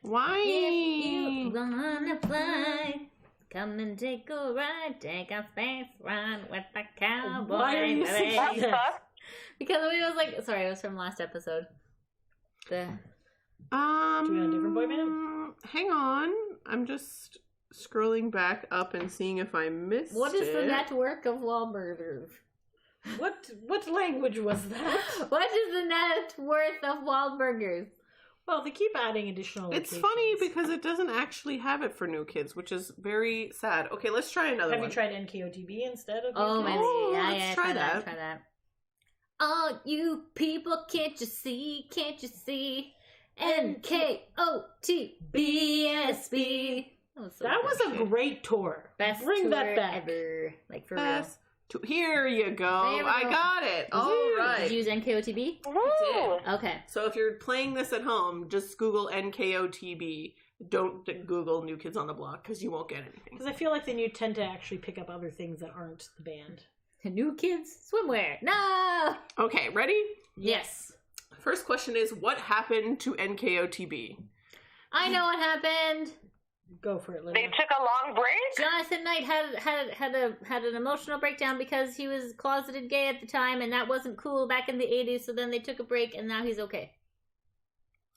Why? If you wanna fly, come and take a ride. Take a space run with the cowboy. Why are you singing That's that? us. Because it was like, sorry, it was from last episode. The Do we have a different boy band? Hang on. I'm just scrolling back up and seeing if I missed what is the it. network of Wahlburgers? What language was that? What is the net worth of Wahlburgers? Well, they keep adding additional It's locations. funny because it doesn't actually have it for New Kids, which is very sad. Okay, let's try another Have one. you tried NKOTB instead of Oh, New maybe. Kids? Oh, Yeah, let's yeah, try try that. that. Try that. Oh, you people, can't you see? Can't you see? NKOTBSB. That was a great tour. best Bring tour that back. ever. Like, for Best Here you go. There we I go. got it. All real. right. Did you use NKOTB? Woo! Okay. So if you're playing this at home, just Google NKOTB. Don't Google New Kids on the Block because you won't get anything. Because I feel like then you tend to actually pick up other things that aren't the band. New Kids Swimwear. No! Okay, ready? Yes. First question is, what happened to NKOTB? I know what happened. Go for it, They Lydia. took a long break? Jonathan Knight had an emotional breakdown because he was closeted gay at the time, and that wasn't cool back in the 80s. So then they took a break, and now he's okay.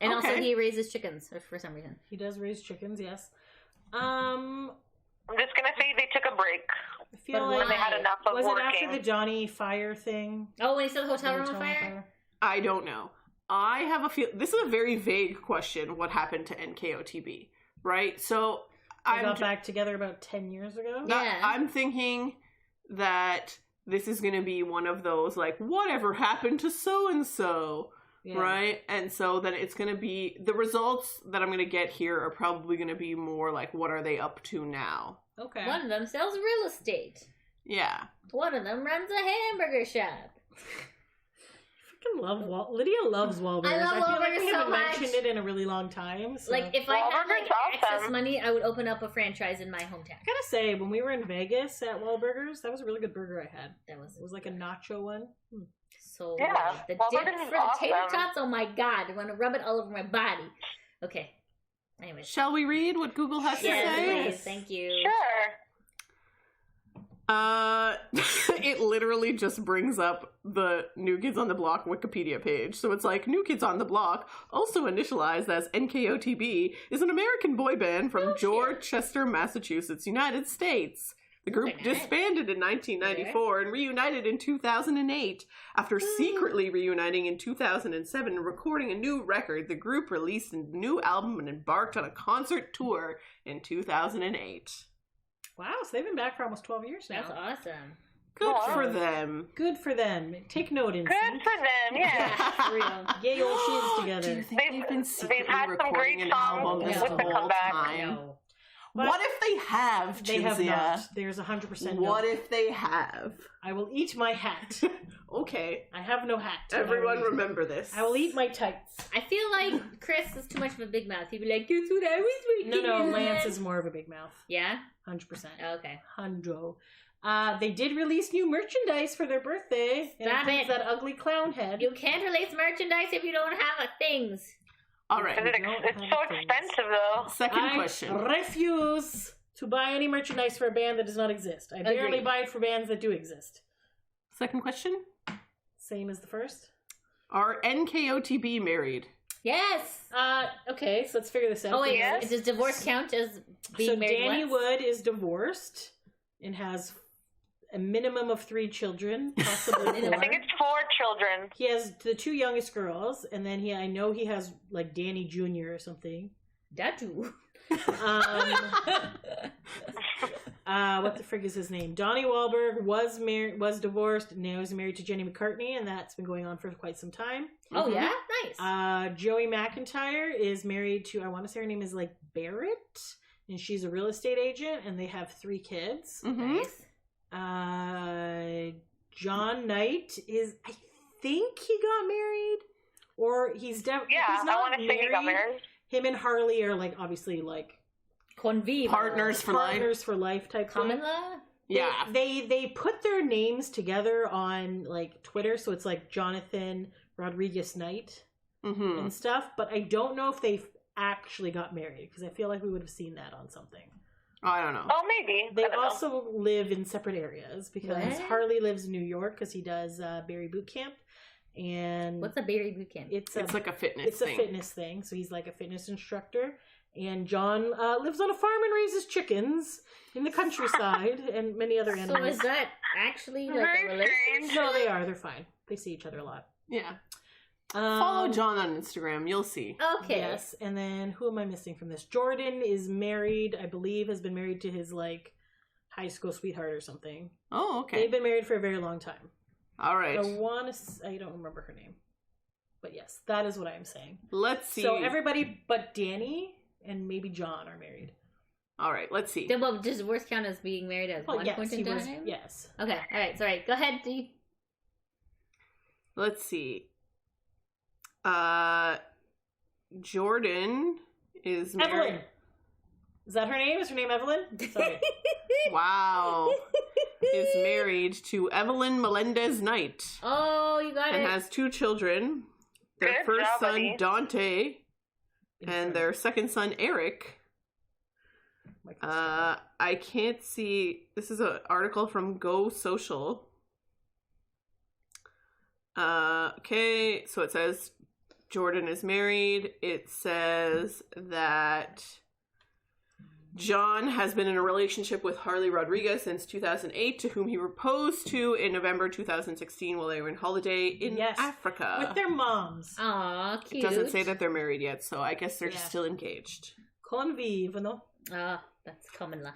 And also, Okay. he raises chickens for some reason. He does raise chickens, yes. I'm just gonna say they took a break. I feel But like When they had enough of was working. it after the Johnny Fire thing? Oh, when he set the hotel room on Hotel fire. I don't know. I have a feel. This is a very vague question. What happened to NKOTB? Right. So They got back together about 10 years ago. Yeah. I'm thinking that this is going to be one of those like, whatever happened to so and so, Yeah. right? And so then it's going to be the results that I'm going to get here are probably going to be more like, what are they up to now? Okay. One of them sells real estate. Yeah. One of them runs a hamburger shop. I love Lydia loves Wahlburgers. I love feel like Wahlburgers we so haven't much. mentioned it in a really long time. So. Like, if I had Wahlburgers like excess awesome. money, I would open up a franchise in my hometown. I gotta say, when we were in Vegas at Wahlburgers, that was a really good burger I had. That was It was like a nacho one. so Yeah, good. The Wahlburgers dip is for the tater awesome. tots. Oh my god, I want to rub it all over my body. Okay. Anyways. Shall we read what Google has to Yes, say? please. Thank you. Sure. It literally just brings up the New Kids on the Block Wikipedia page. So it's like, New Kids on the Block, also initialized as NKOTB, is an American boy band from Dorchester, Massachusetts, United States. The group Very nice. disbanded in 1994 and reunited in 2008. After secretly reuniting in 2007 and recording a new record, the group released a new album and embarked on a concert tour in 2008. Wow, so they've been back for almost 12 years now. That's awesome. Good Wow. for them. Good for them. Take note, Good NSYNC. for them, yeah. For real. Yay, old shins Do you together. think they've been secretly they've had some recording great an songs album this with the whole comeback. time? No. What if they have, They have Chinzia? not. There's 100% no. What if they have? I will eat my hat. Okay, I have no hat. everyone remember this. I will eat my tights. I feel like Chris is too much of a big mouth. He'd be like, "Guess what I was making?" No, you Lance then?" is more of a big mouth. Yeah. 100%. Okay. Hundro. They did release new merchandise for their birthday. Stop includes it. that ugly clown head. You can't release merchandise if you don't have a things. All right, It's so expensive, though. second I question. refuse to buy any merchandise for a band that does not exist. I barely Agreed. buy it for bands that do exist. Second question. Same as the first. Are NKOTB married? Yes. Okay, so let's figure this out. Oh wait, Yes. does divorce count as being So married Danny once? Wood is divorced and has a minimum of 3 children, possibly I think 4. it's 4 children. He has the 2 youngest girls, and then I know he has like Danny Jr. or something. Dadu. What the frig is his name? Donnie Wahlberg was divorced. Now he's married to Jenny McCartney, and that's been going on for quite some time. Oh yeah, nice. Joey McIntyre is married to, I want to say her name is like Barrett, and she's a real estate agent, and they have 3 kids. Nice. John Knight is, I think he got married, or he's definitely Yeah, I want to say he got married. Him and Harley are like obviously like Convive. Partners for life. partners for life type Common thing. law. Yeah. They put their names together on like Twitter, so it's like Jonathan Rodriguez Knight Mm-hmm. and stuff. But I don't know if they actually got married, because I feel like we would have seen that on something. I don't know. Oh, maybe. They I don't know. also live in separate areas, because What? Harley lives in New York because he does Barry Boot Camp, and What's a berry boot camp? it's Like a fitness thing. a fitness thing. So he's like a fitness instructor. And John lives on a farm and raises chickens in the countryside and many other So animals. is that actually like Very a relationship? strange. No, they are. They're fine. They see each other a lot. Yeah. Follow John on Instagram. You'll see. Okay. Yes. And then who am I missing from this? Jordan is married, I believe, has been married to his like high school sweetheart or something. Oh, okay. They've been married for a very long time. All right. I don't remember her name. But yes, that is what I'm saying. Let's see. So everybody but Danny and maybe John are married. All right. Let's see. Well, does divorce count as being married at Well, one yes, point in he was. time? Yes. Okay. All right. Sorry. Go ahead, D. Let's see. Jordan is married. Evelyn. Is that her name? Is her name Evelyn? Sorry. Wow. Is married to Evelyn Melendez Knight Oh, you got and it. has 2 children. Their Good first job, son, buddy. Dante, and their second son, Eric. I can't see. This is an article from Go Social. Okay, so it says Jordan is married. It says that John has been in a relationship with Harley Rodriguez since 2008, to whom he proposed to in November 2016 while they were on holiday in Africa. With their moms. Aw, cute. It doesn't say that they're married yet, so I guess they're Yeah. still engaged. Convive, no? Ah, that's common law.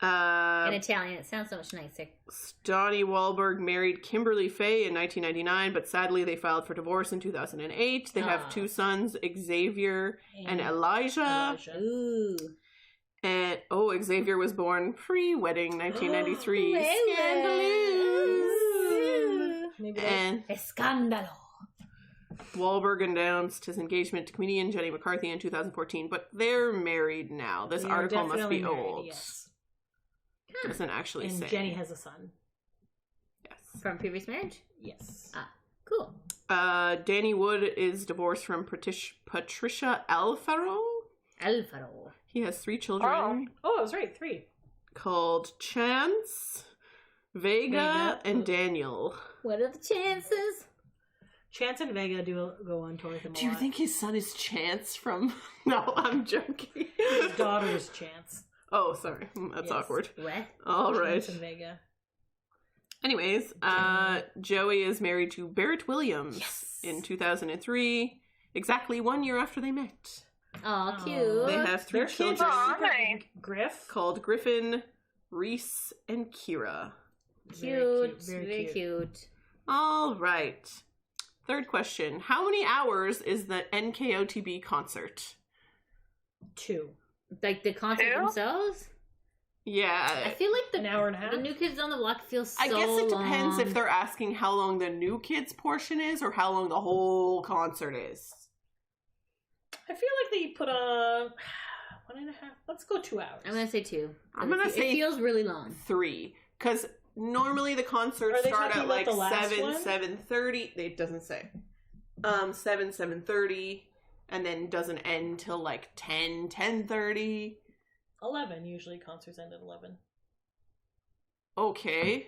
Uh, In Italian, it sounds so much nicer. Donnie Wahlberg married Kimberly Faye in 1999, but sadly they filed for divorce in 2008. They have 2 sons, Xavier and Elijah. Ooh. And Xavier was born pre-wedding 1993. Scandalous. Maybe that- And Escándalo. Wahlberg announced his engagement to comedian Jenny McCarthy in 2014, but they're married now. This they are article must definitely be married, old. Yes. Doesn't actually And say. Jenny has a son. Yes. From previous marriage? Yes. Cool. Danny Wood is divorced from Patricia Alfaro. Alvaro. He has 3 children Oh, I was right. 3. called Chance, Vega, and Daniel. What are the chances? Chance and Vega do go on tour with him a Do you lot. think his son is Chance from... No, I'm joking. His daughter is Chance? Oh, sorry. That's Yes. awkward. What? All right. Chance and Vega. Anyways, Joey is married to Barrett Williams in 2003, exactly 1 year after they met. Aw, Aw. cute. They have 3 Their kids children are super Nice. Griff. called Griffin, Reese, and Kira. Cute. Very Very cute. cute. All right. Third question. How many hours is the NKOTB concert? 2. Like the concert 2? themselves? I Yeah. feel like An hour and a half? the New Kids on the Block feels so I guess it depends long. if they're asking how long the new kids portion is or how long the whole concert is. I feel like they put on 1.5. Let's go 2 hours. I'm gonna say 2. I'm gonna It say feels really long. 3. Because normally the concerts Are they start talking at about like the last 7, one? 7:30. It doesn't say. 7:30, and then doesn't end till like 10, 10:30. 11 usually. Concerts end at 11. Okay.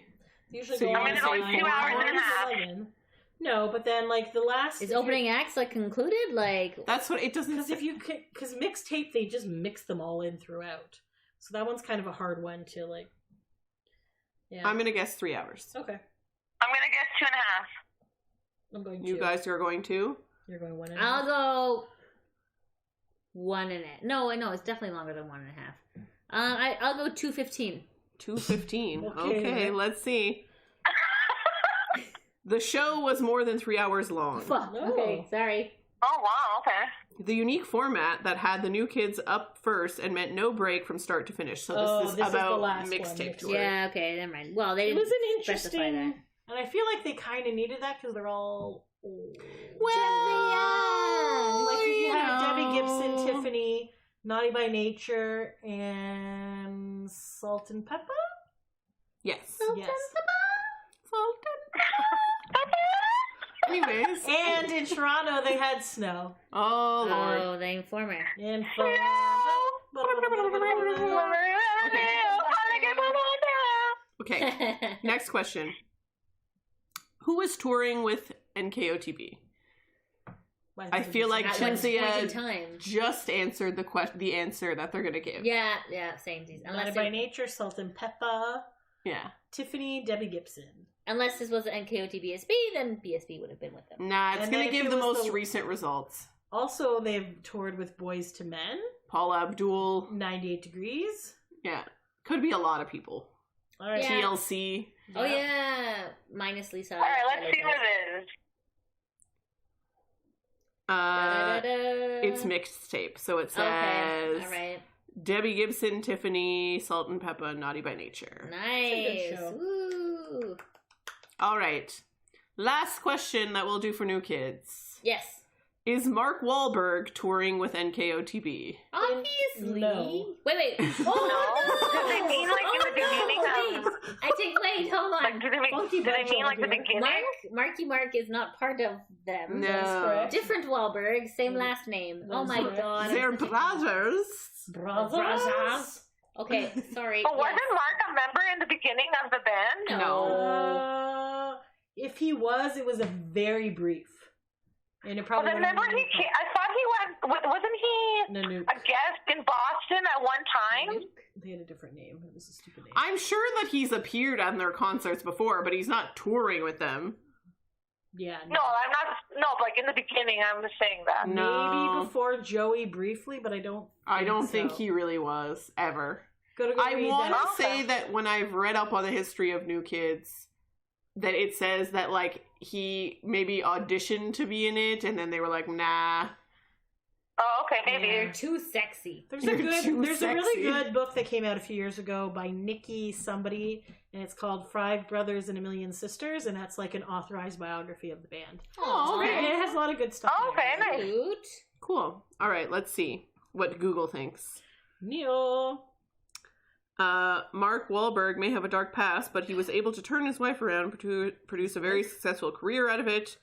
Usually So go you're on gonna till go 2 hours and a half. 11. No, but then like the last Is opening acts like concluded? Like That's what it doesn't because say. if you because mixtape they just mix them all in throughout, so that one's kind of a hard one to like. Yeah. I'm going to guess 3 hours. Okay. I'm gonna guess 2.5. I'm going. You 2. guys are going to? You're going 1.5. I'll go No, I know it's definitely longer than 1.5. I'll go 2:15. 2:15. Okay. Okay, let's see. The show was more than 3 hours long. Fuck. No. Okay, sorry. Oh, wow, okay. The unique format that had the new kids up first and meant no break from start to finish. So this is the about last mixtape one. tour. Yeah. Okay. Never mind. Well, they It didn't was an specify interesting, that. and I feel like they kind of needed that because they're all old. Well, Like you had know. Debbie Gibson, Tiffany, Naughty by Nature, and Salt and Pepper. Yes. Yes. Salt and Anyways. And in Toronto, they had Snow. Oh, Lord. Oh, the informer. And Okay. Next question. Who was touring with NKOTB? I feel like At one point in Chinzia time. just answered the answer that they're going to give. Yeah. Same. Naughty by Nature, Salt and Pepper, Yeah. Tiffany, Debbie Gibson. Unless this was NKOT BSB, then BSB would have been with them. Nah, it's And going then to if give it the was most the- recent results. Also, they've toured with Boys to Men, Paula Abdul. 98 Degrees. Yeah. Could be a lot of people. All right. Yeah. TLC. Oh yeah, minus Lisa. All right, let's see what it is. It's mixtape. So it says Okay, all right, Debbie Gibson, Tiffany, Salt and Pepper, Naughty by Nature. nice. show. Woo. All right. Last question that we'll do for new kids. Yes, Is Mark Wahlberg touring with NKOTB? obviously. No. Wait. No. Do they mean like in the beginning of? Wait, hold on. Like, do they mean like the beginning? Marky Mark is not part of them. That's No. correct. Different Wahlberg, same last name. Oh That's my correct. god. They're brothers. Brothers. Okay, sorry. But wasn't yes. Mark a member in the beginning of the band? No. If he was, it was a very brief. And it Well, probably then remember I thought he wasn't he Nanook. a guest in Boston at one time? They had a different name. It was a stupid name. I'm sure that he's appeared on their concerts before, but he's not touring with them. Yeah. No, I'm not. No, but like in the beginning, I'm just saying that. No. Maybe before Joey briefly, but I don't think so. he really was, ever. Go I read want that. to say that when I've read up on the history of New Kids, that it says that, like, he maybe auditioned to be in it, and then they were like, nah. Oh, okay, maybe. You're too sexy. There's You're too a really sexy. good book that came out a few years ago by Nikki somebody, and it's called Five Brothers and a Million Sisters, and that's like an authorized biography of the band. Oh, And okay. it has a lot of good stuff. Oh, okay, nice. Cute. Cool. All right, let's see what Google thinks. Neil. Mark Wahlberg may have a dark past, but he was able to turn his life around to produce a very successful career out of it.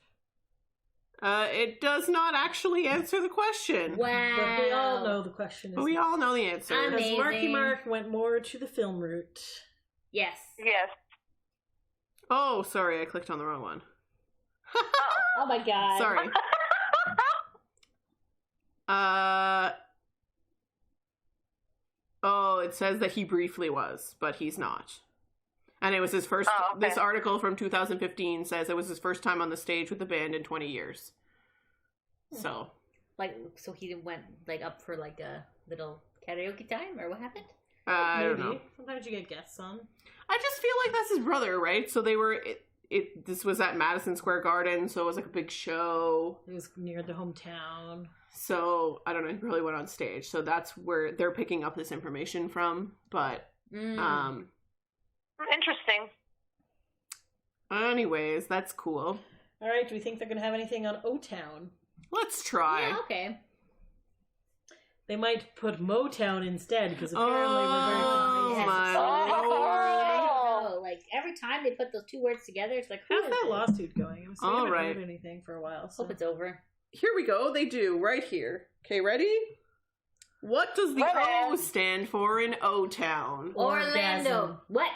It does not actually answer the question. Wow. But we all know the question is. But we all know the answer. I'm- Because Marky Amazing. Mark went more to the film route. Yes. Yes. Oh, sorry, I clicked on the wrong one. Oh my god. Sorry. Oh, it says that he briefly was, but he's not. And it was his first. Oh, okay. This article from 2015 says it was his first time on the stage with the band in 20 years. So, Like, so he went like up for like a little karaoke time, or what happened? I don't Maybe. know. Sometimes you get guests on. I just feel like that's his brother, right? So they were. This was at Madison Square Garden, so it was like a big show. It was near the hometown. So I don't know. He probably went on stage. So that's where they're picking up this information from. But Interesting. anyways, that's cool. All right, do we think they're going to have anything on O-Town? Let's try. Yeah, okay. They might put Motown instead, because apparently we're very Oh confused. my Oh. Oh, like every time they put those two words together, it's like, How's who that is it? lawsuit going? I'm All haven't right. heard anything for a while. So. Hope it's over. Here we go. They do right here. Okay, ready? What does the Ready. O stand for in O-Town? Orlando. What?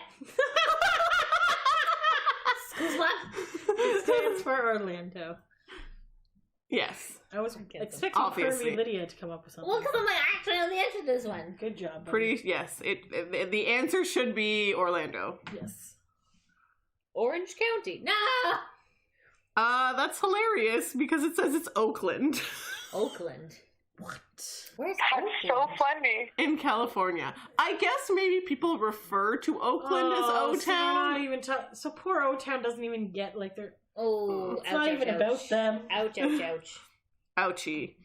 What? It stands for Orlando. Yes. I was Okay, expecting obviously. Curvy Lydia to come up with something. Well, because I'm like, actually on the answer to this one. Good job. buddy. Pretty. Yes. The answer should be Orlando. Yes. Orange County. No. That's hilarious because it says it's Oakland. Oakland. What? Where's That's so Oakland? funny. In California. I guess maybe people refer to Oakland as O-Town. So, not even so poor O-Town doesn't even get like their. Oh, It's not even about them. Ouch, ouch, ouch. Ouchie.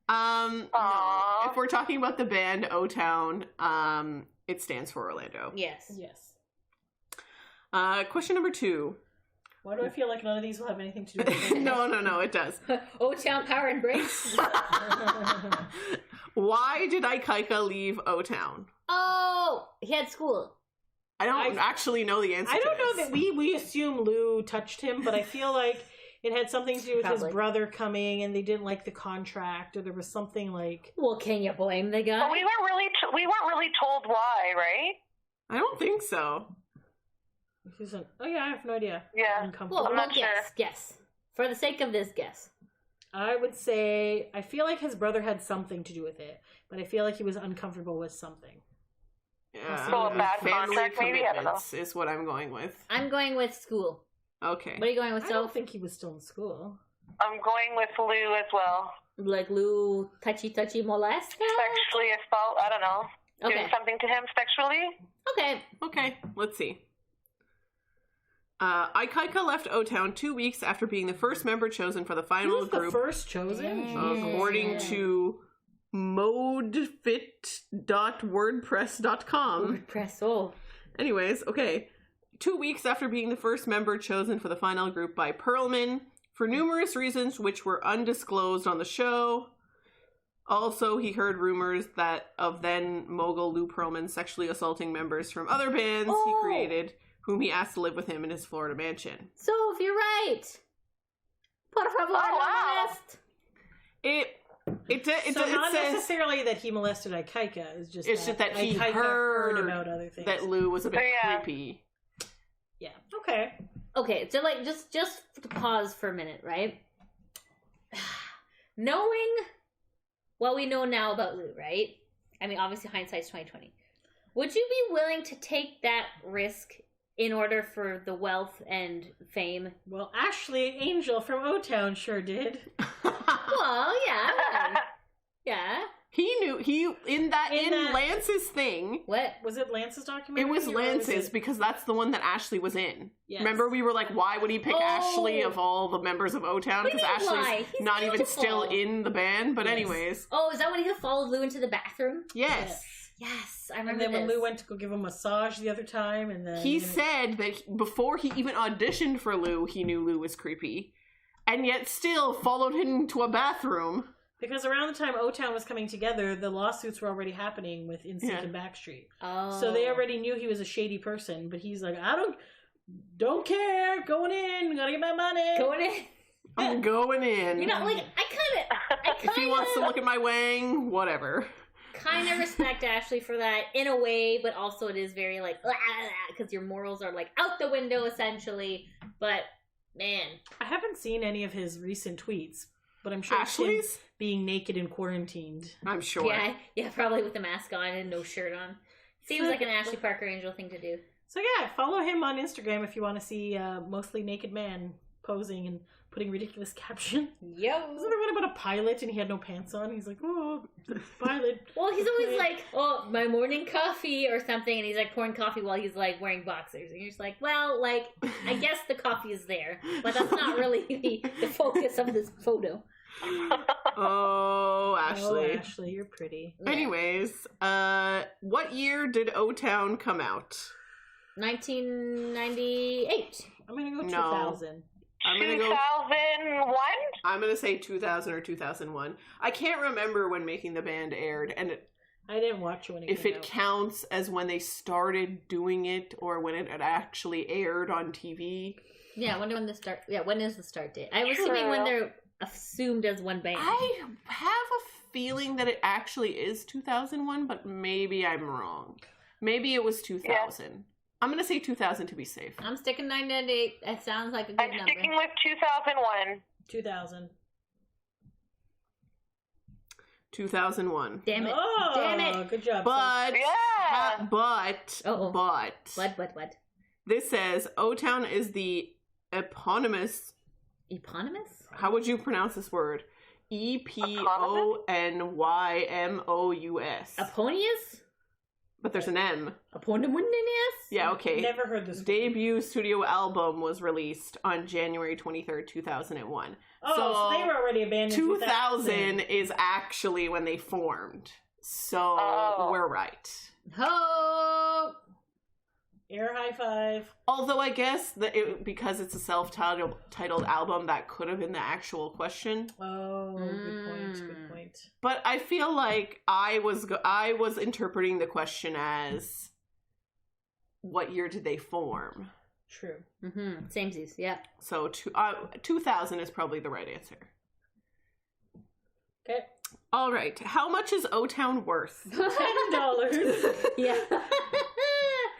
No. Aw. If we're talking about the band O-Town, it stands for Orlando. Yes. Yes. Question number 2. Why do I feel like none of these will have anything to do with it? No, it does. O-Town Power and Brakes. Why did Ikaika leave O-Town? Oh, he had school. I don't actually know the answer I don't to know this. that we assume Lou touched him, but I feel like it had something to do with Probably. his brother coming, and they didn't like the contract, or there was something like. Well, can you blame the guy? But we weren't really told why, right? I don't think so. Oh yeah, I have no idea. Yeah. Uncomfortable. I'm not guess. sure. Guess. For the sake of this, guess. I would say I feel like his brother had something to do with it, but I feel like he was uncomfortable with something. Yeah, So a bad family contract, maybe? I don't know. commitments is what I'm going with. I'm going with school. Okay. What are you going with, I don't Soph? think he was still in school. I'm going with Lou as well. Like Lou touchy molest? Sexually assault, I don't know. Okay. Doing something to him sexually? Okay. Let's see. Ikaika left O-Town 2 weeks after being the first member chosen for the He final was the group, first chosen. Yeah. Jesus. according to modefit.wordpress.com. WordPress. Oh. Anyways, okay. 2 weeks after being the first member chosen for the final group by Perlman, for numerous reasons which were undisclosed on the show. Also, he heard rumors that of then mogul Lou Pearlman sexually assaulting members from other bands he created, whom he asked to live with him in his Florida mansion. Soph, you're right. Por favor, wow. no molest. It So not says necessarily that he molested Ikaika. It's just that he Ikaika heard about other things. that Lou was a bit Yeah. creepy. Yeah. Okay. Okay, so like just to pause for a minute, right? Knowing what we know now about Lou, right? I mean, obviously hindsight's 2020. Would you be willing to take that risk in order for the wealth and fame? Well, Ashley Angel from O-Town sure did. Well, yeah, really. Yeah. He knew in that- Lance's thing. What? Was it Lance's documentary? It was or Lance's it- because that's the one that Ashley was in. Yes. Remember, we were like, why would he pick Oh. Ashley of all the members of O-Town? What do Because you mean, why? Ashley's He's not even beautiful. still in the band. But Yes. anyways, Oh, is that when he followed Lou into the bathroom? yes. Yes, I And remember then when this. Lou went to go give him a massage the other time, and then He said that before he even auditioned for Lou, he knew Lou was creepy. And yet still followed him to a bathroom. because around the time O-Town was coming together, the lawsuits were already happening with NSYNC Yeah. and Backstreet. Oh. So they already knew he was a shady person, but he's like, I don't care, going in, gotta get my money. Going in. I'm going in. You know, like, if he wants to look at my wang, whatever. kind of respect Ashley for that in a way, but also it is very like because your morals are like out the window essentially. But man, I haven't seen any of his recent tweets, but I'm sure it's him Ashley's? being naked and quarantined. I'm sure. yeah, probably with the mask on and no shirt on. Seems like an Ashley Parker Angel thing to do. So yeah, follow him on Instagram if you want to see mostly naked man posing and putting ridiculous caption. Yo. Wasn't there one about a pilot and he had no pants on? He's like, oh, pilot. Well, he's always like, oh, my morning coffee or something, and he's like pouring coffee while he's like wearing boxers. And you're just like, well, like, I guess the coffee is there, but that's not really the focus of this photo. Oh, Ashley. Oh, Ashley, you're pretty. Yeah. Anyways, what year did O-Town come out? 1998. I'm gonna go No. 2000. I'm gonna 2001? I'm gonna say 2000 or 2001. I can't remember when Making the Band aired, and I didn't watch it when it if came it out. counts as when they started doing it or when it had actually aired on TV. Yeah, I wonder when the start. Yeah, when is the start date? I was assuming when they're assumed as one band. I have a feeling that it actually is 2001, but maybe I'm wrong. Maybe it was 2000. I'm gonna say 2000 to be safe. I'm sticking 998. That sounds like a good I'm number. sticking with 2001. 2000. 2001. Damn it! Oh, Damn it! good job. But Yeah. but What? this says O-Town is the eponymous. Eponymous? How would you pronounce this word? Eponymous. Aponius? But there's an M. Eponymous? Yeah, okay. Never heard this. Debut studio album was released on January 23rd, 2001. Oh, so they were already abandoned. 2000 is actually when they formed. So we're right. Ho! Air high five. Although I guess because it's a self-titled album, that could have been the actual question. Oh, good point. Good point. But I feel like I was interpreting the question as, what year did they form? True. Mm-hmm. Samesies, yeah. So 2000 is probably the right answer. Okay. All right. How much is O-Town worth? $10. Yeah.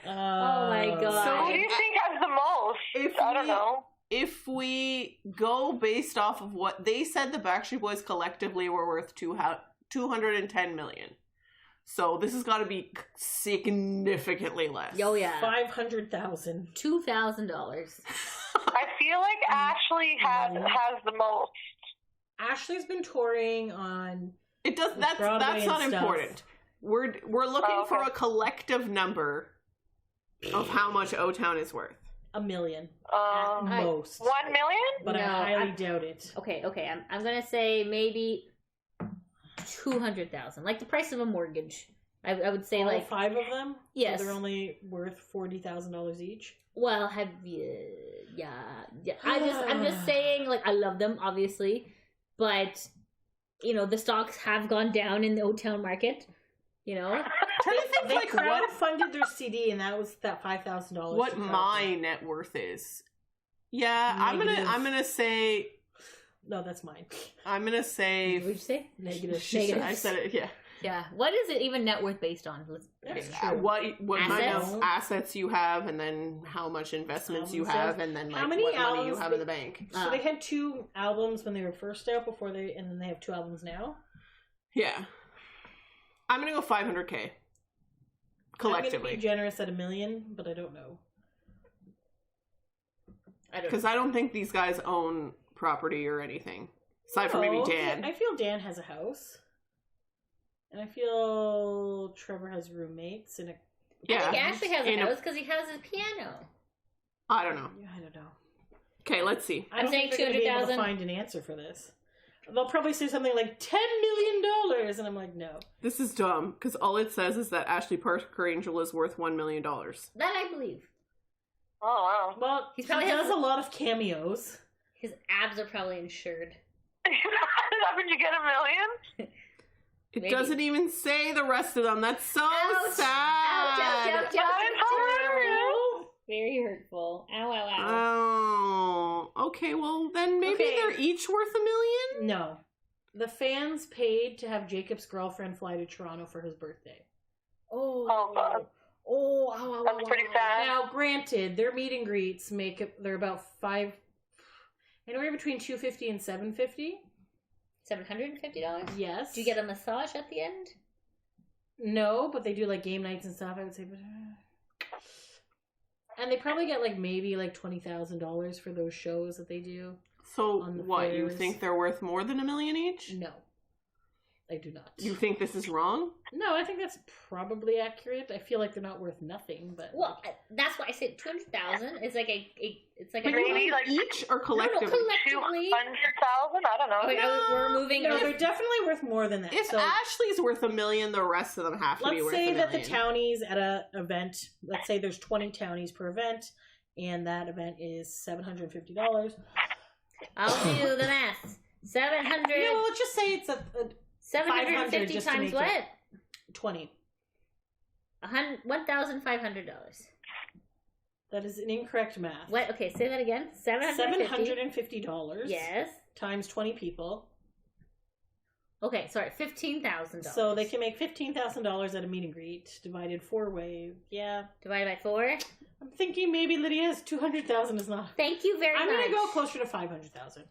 Oh my god. So who do you think has the most? I don't know. If we go based off of what they said, the Backstreet Boys collectively were worth $210 million. So this has got to be significantly less. Oh yeah. $500,000. $2,000. I feel like Ashley has the most. Ashley's been touring on. It does. That's not important. We're looking for a collective number of how much O-Town is worth. $1 million at most. $1 million? But No, I highly doubt it. Okay. I'm gonna say maybe 200,000, like the price of a mortgage. I would say All like 5 of them. Yes. So they're only worth $40,000 each. Well, have you? Yeah. I'm just saying, like, I love them, obviously, but you know the stocks have gone down in the O-Town market. You know, They crowdfunded their CD, and that was that $5,000. What my net worth is? Yeah, Negative. I'm gonna say. No, that's mine. I'm gonna say. what did you say? Negative. I said it. Yeah. Yeah. What is it even net worth based on? That's Uh, true. what kind Assets? of assets you have, and then how much investments you have, and then like How many what money you albums have in the bank. So they had 2 albums when they were first out and then they have 2 albums now. Yeah, I'm gonna go 500K I'm gonna collectively be generous at $1 million, but I don't know. because I don't think these guys own property or anything aside from maybe Dan. I feel Dan has a house, and I feel Trevor has roommates in a. I think Ashley has a In a- house because he has his piano. I don't know. I don't know. Okay, let's see. I don't saying think they're gonna be able to 200,000. find an answer for this. They'll probably say something like $10 million, and I'm like, no. This is dumb because all it says is that Ashley Parker Angel is worth $1 million. That I believe. Oh, wow. Well, He he probably does has- a lot of cameos. His abs are probably insured. Haven't you get $1 million? It Maybe. doesn't even say the rest of them. That's so Ouch. sad. Ouch, ouch, ouch, That is hilarious. Very hurtful. Ow, ow, ow. Oh, okay. Well, then maybe Okay. they're each worth $1 million. No. The fans paid to have Jacob's girlfriend fly to Toronto for his birthday. Oh, God. Oh, ow, ow, That's ow, pretty ow. sad. Now, granted, their meet and greets they're about anywhere between $250 and $750. $750? Yes. Do you get a massage at the end? No, but they do like game nights and stuff. I would say, and they probably get like maybe like $20,000 for those shows that they do. So On the what? You fares. think they're worth more than $1 million each? No, I do not. You think this is wrong? No, I think that's probably accurate. I feel like they're not worth nothing, but Well, that's why I said 200,000 is like it's like But a you Maybe, mean like- each or no, collectively? collectively. 200,000? I don't know. Okay, we're moving. no, they're definitely worth more than that. If So Ashley's worth $1 million, the rest of them have to be let's worth say $1 that the million. townies at a event, let's say there's 20 townies per event, and that event is $750. I'll do the math. 700. No, let's just say it's a 750 just to times make what? it- 20. $1,500. That is an incorrect math. What? Okay, say that again. 750. $750 Yes. times 20 people. Okay, sorry, $15,000. So they can make $15,000 at a meet and greet, divided 4-way. Yeah. divided by 4. I'm thinking maybe Lydia's 200,000 is not. Thank you very I'm much. going to go closer to 500,000.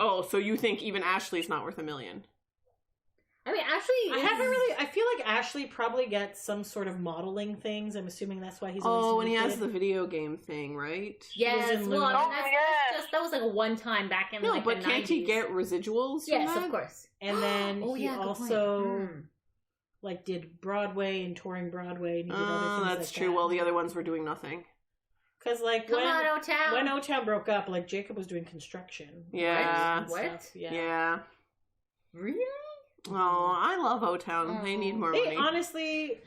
Oh, so you think even Ashley's not worth $1 million? I mean, Ashley, I feel like Ashley probably gets some sort of modeling things. I'm assuming that's why he's always Oh, and he has naked. the video game thing, right? Yes, in well, I Luna. mean, Oh my that was like a one time back in No, like but the can't 90s. he get residuals from Yes, that? of course. And then Oh, he yeah, good also point. like did Broadway and touring Broadway. And he did other Oh, things that's like true. that. Well, the other ones were doing nothing. Because like Come on, when O-Town. O-Town broke up, like Jacob was doing construction. Yeah. and What? stuff. Yeah. Yeah. Really? Oh, I love O-Town. They need more They money. honestly,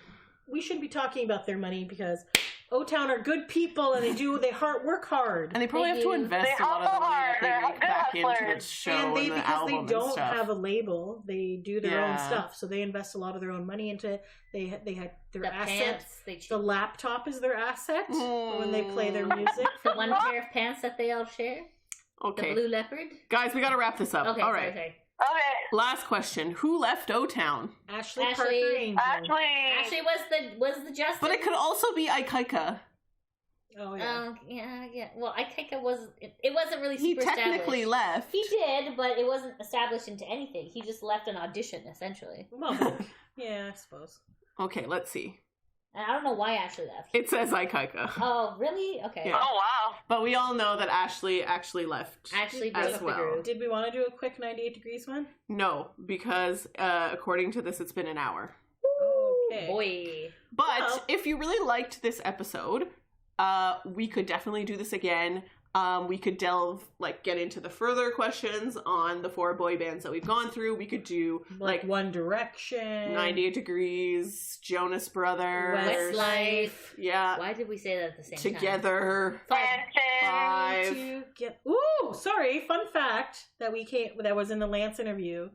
we shouldn't be talking about their money because O-Town are good people and they work hard. And they probably They have to do. invest They a lot of the hustle money hard. that They're they make good back into the hustlers. show And and the because album they and don't stuff. have a label, they do their own Yeah. stuff. So they invest a lot of their own money into it. They had their The assets. pants. They The laptop is their asset for when they play their music. the one pair of pants that they all share. The Okay. blue leopard. Guys, we got to wrap this up. Okay, All sorry, right. sorry. Okay. Last question. Who left O-Town? Ashley Ashley. Parker Angel. Ashley. Actually, was the Justin. But it could also be Ikaika. Oh yeah. Yeah. Well, I think it wasn't really He super technically established. left. He did, but it wasn't established into anything. He just left an audition, essentially. Well, yeah, I suppose. Okay, let's see. And I don't know why Ashley left. It says Ikaika. Oh, really? Okay. Yeah. Oh wow. But we all know that Ashley actually left. Actually, As broke up well. the group. Did we want to do a quick 98 degrees one? No, because according to this, it's been an hour. Okay. Boy. But Well- if you really liked this episode, we could definitely do this again. We could get into the further questions on the 4 boy bands that we've gone through. We could do Like One Direction, 98 Degrees, Jonas Brothers, Westlife. yeah, Why did we say that at the same time? Together, Dancing. 5. To get sorry, fun fact that was in the Lance interview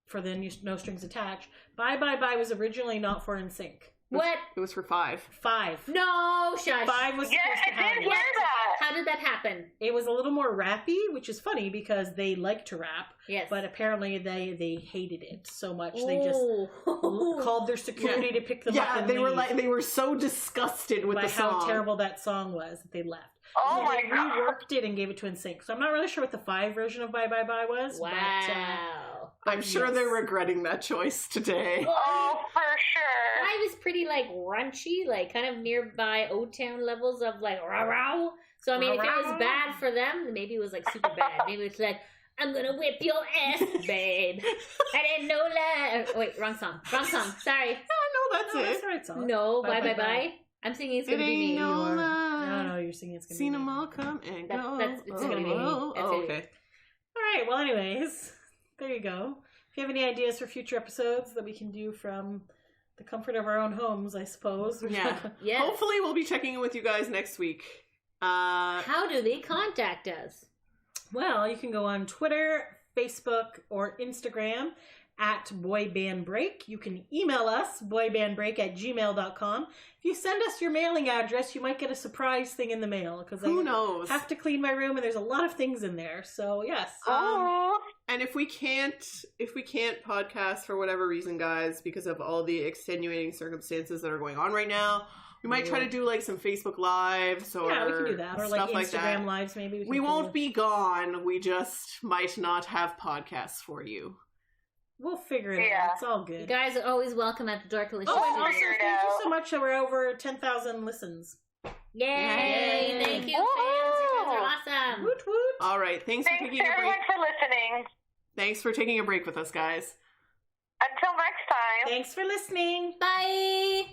for the No Strings Attached. Bye Bye Bye was originally not for NSYNC. What? It was for 5. 5. No, shush. 5 was Yeah, supposed to I did have hear it. that. How did that happen? It was a little more rappy, which is funny because they like to rap, Yes. but apparently they hated it so much they just Oh. called their security to pick them up. Yeah, And they leave were so disgusted with by the song. how terrible that song was that they left. Oh And my they god. reworked it and gave it to NSYNC. So I'm not really sure what the 5 version of Bye Bye Bye was. Wow. I'm sure they're yes. regretting that choice today. Oh, for sure. Five is pretty like raunchy, like kind of nearby O-Town levels of like rah. So I mean, if it was Rah-rah. bad for them, maybe it was like super bad. Maybe it's like, I'm gonna whip your ass, babe. I didn't know that. Oh, wait, wrong song. Wrong song. Sorry. No, that's Oh, it. that's the right song. No, Bye, bye bye, bye bye. I'm singing it's gonna It be me. ain't no You are. lie. No, you're singing it's gonna Seen be them me. all come and That- go. that's- it's gonna be me. Oh, That's gonna be okay. me. All right. Well, anyways, there you go. If you have any ideas for future episodes that we can do from the comfort of our own homes, I suppose. Yeah. Yes. Hopefully, we'll be checking in with you guys next week. How do they contact us? Well, you can go on Twitter, Facebook, or Instagram at boybandbreak. You can email us, boybandbreak@gmail.com. If you send us your mailing address, you might get a surprise thing in the mail because Who I knows? have to clean my room and there's a lot of things in there. So yes. Oh. And if we can't podcast for whatever reason, guys, because of all the extenuating circumstances that are going on right now, we might try to do like some Facebook Lives or Yeah, we can do that. Or like stuff like Instagram that. lives maybe. We can won't do- be gone. We just might not have podcasts for you. We'll figure it Yeah. out. It's all You good. guys are always welcome at the Dark Delicious Oh, and We'll also, Studio. figure it thank you out. so much that we're over 10,000 listens. Yay! Yay. Thank you, Woohoo! fans. You guys are awesome. Woot woot. All right. Thanks for Thanks taking a everyone break. for listening. Thanks for taking a break with us, guys. Until next time. Thanks for listening. Bye.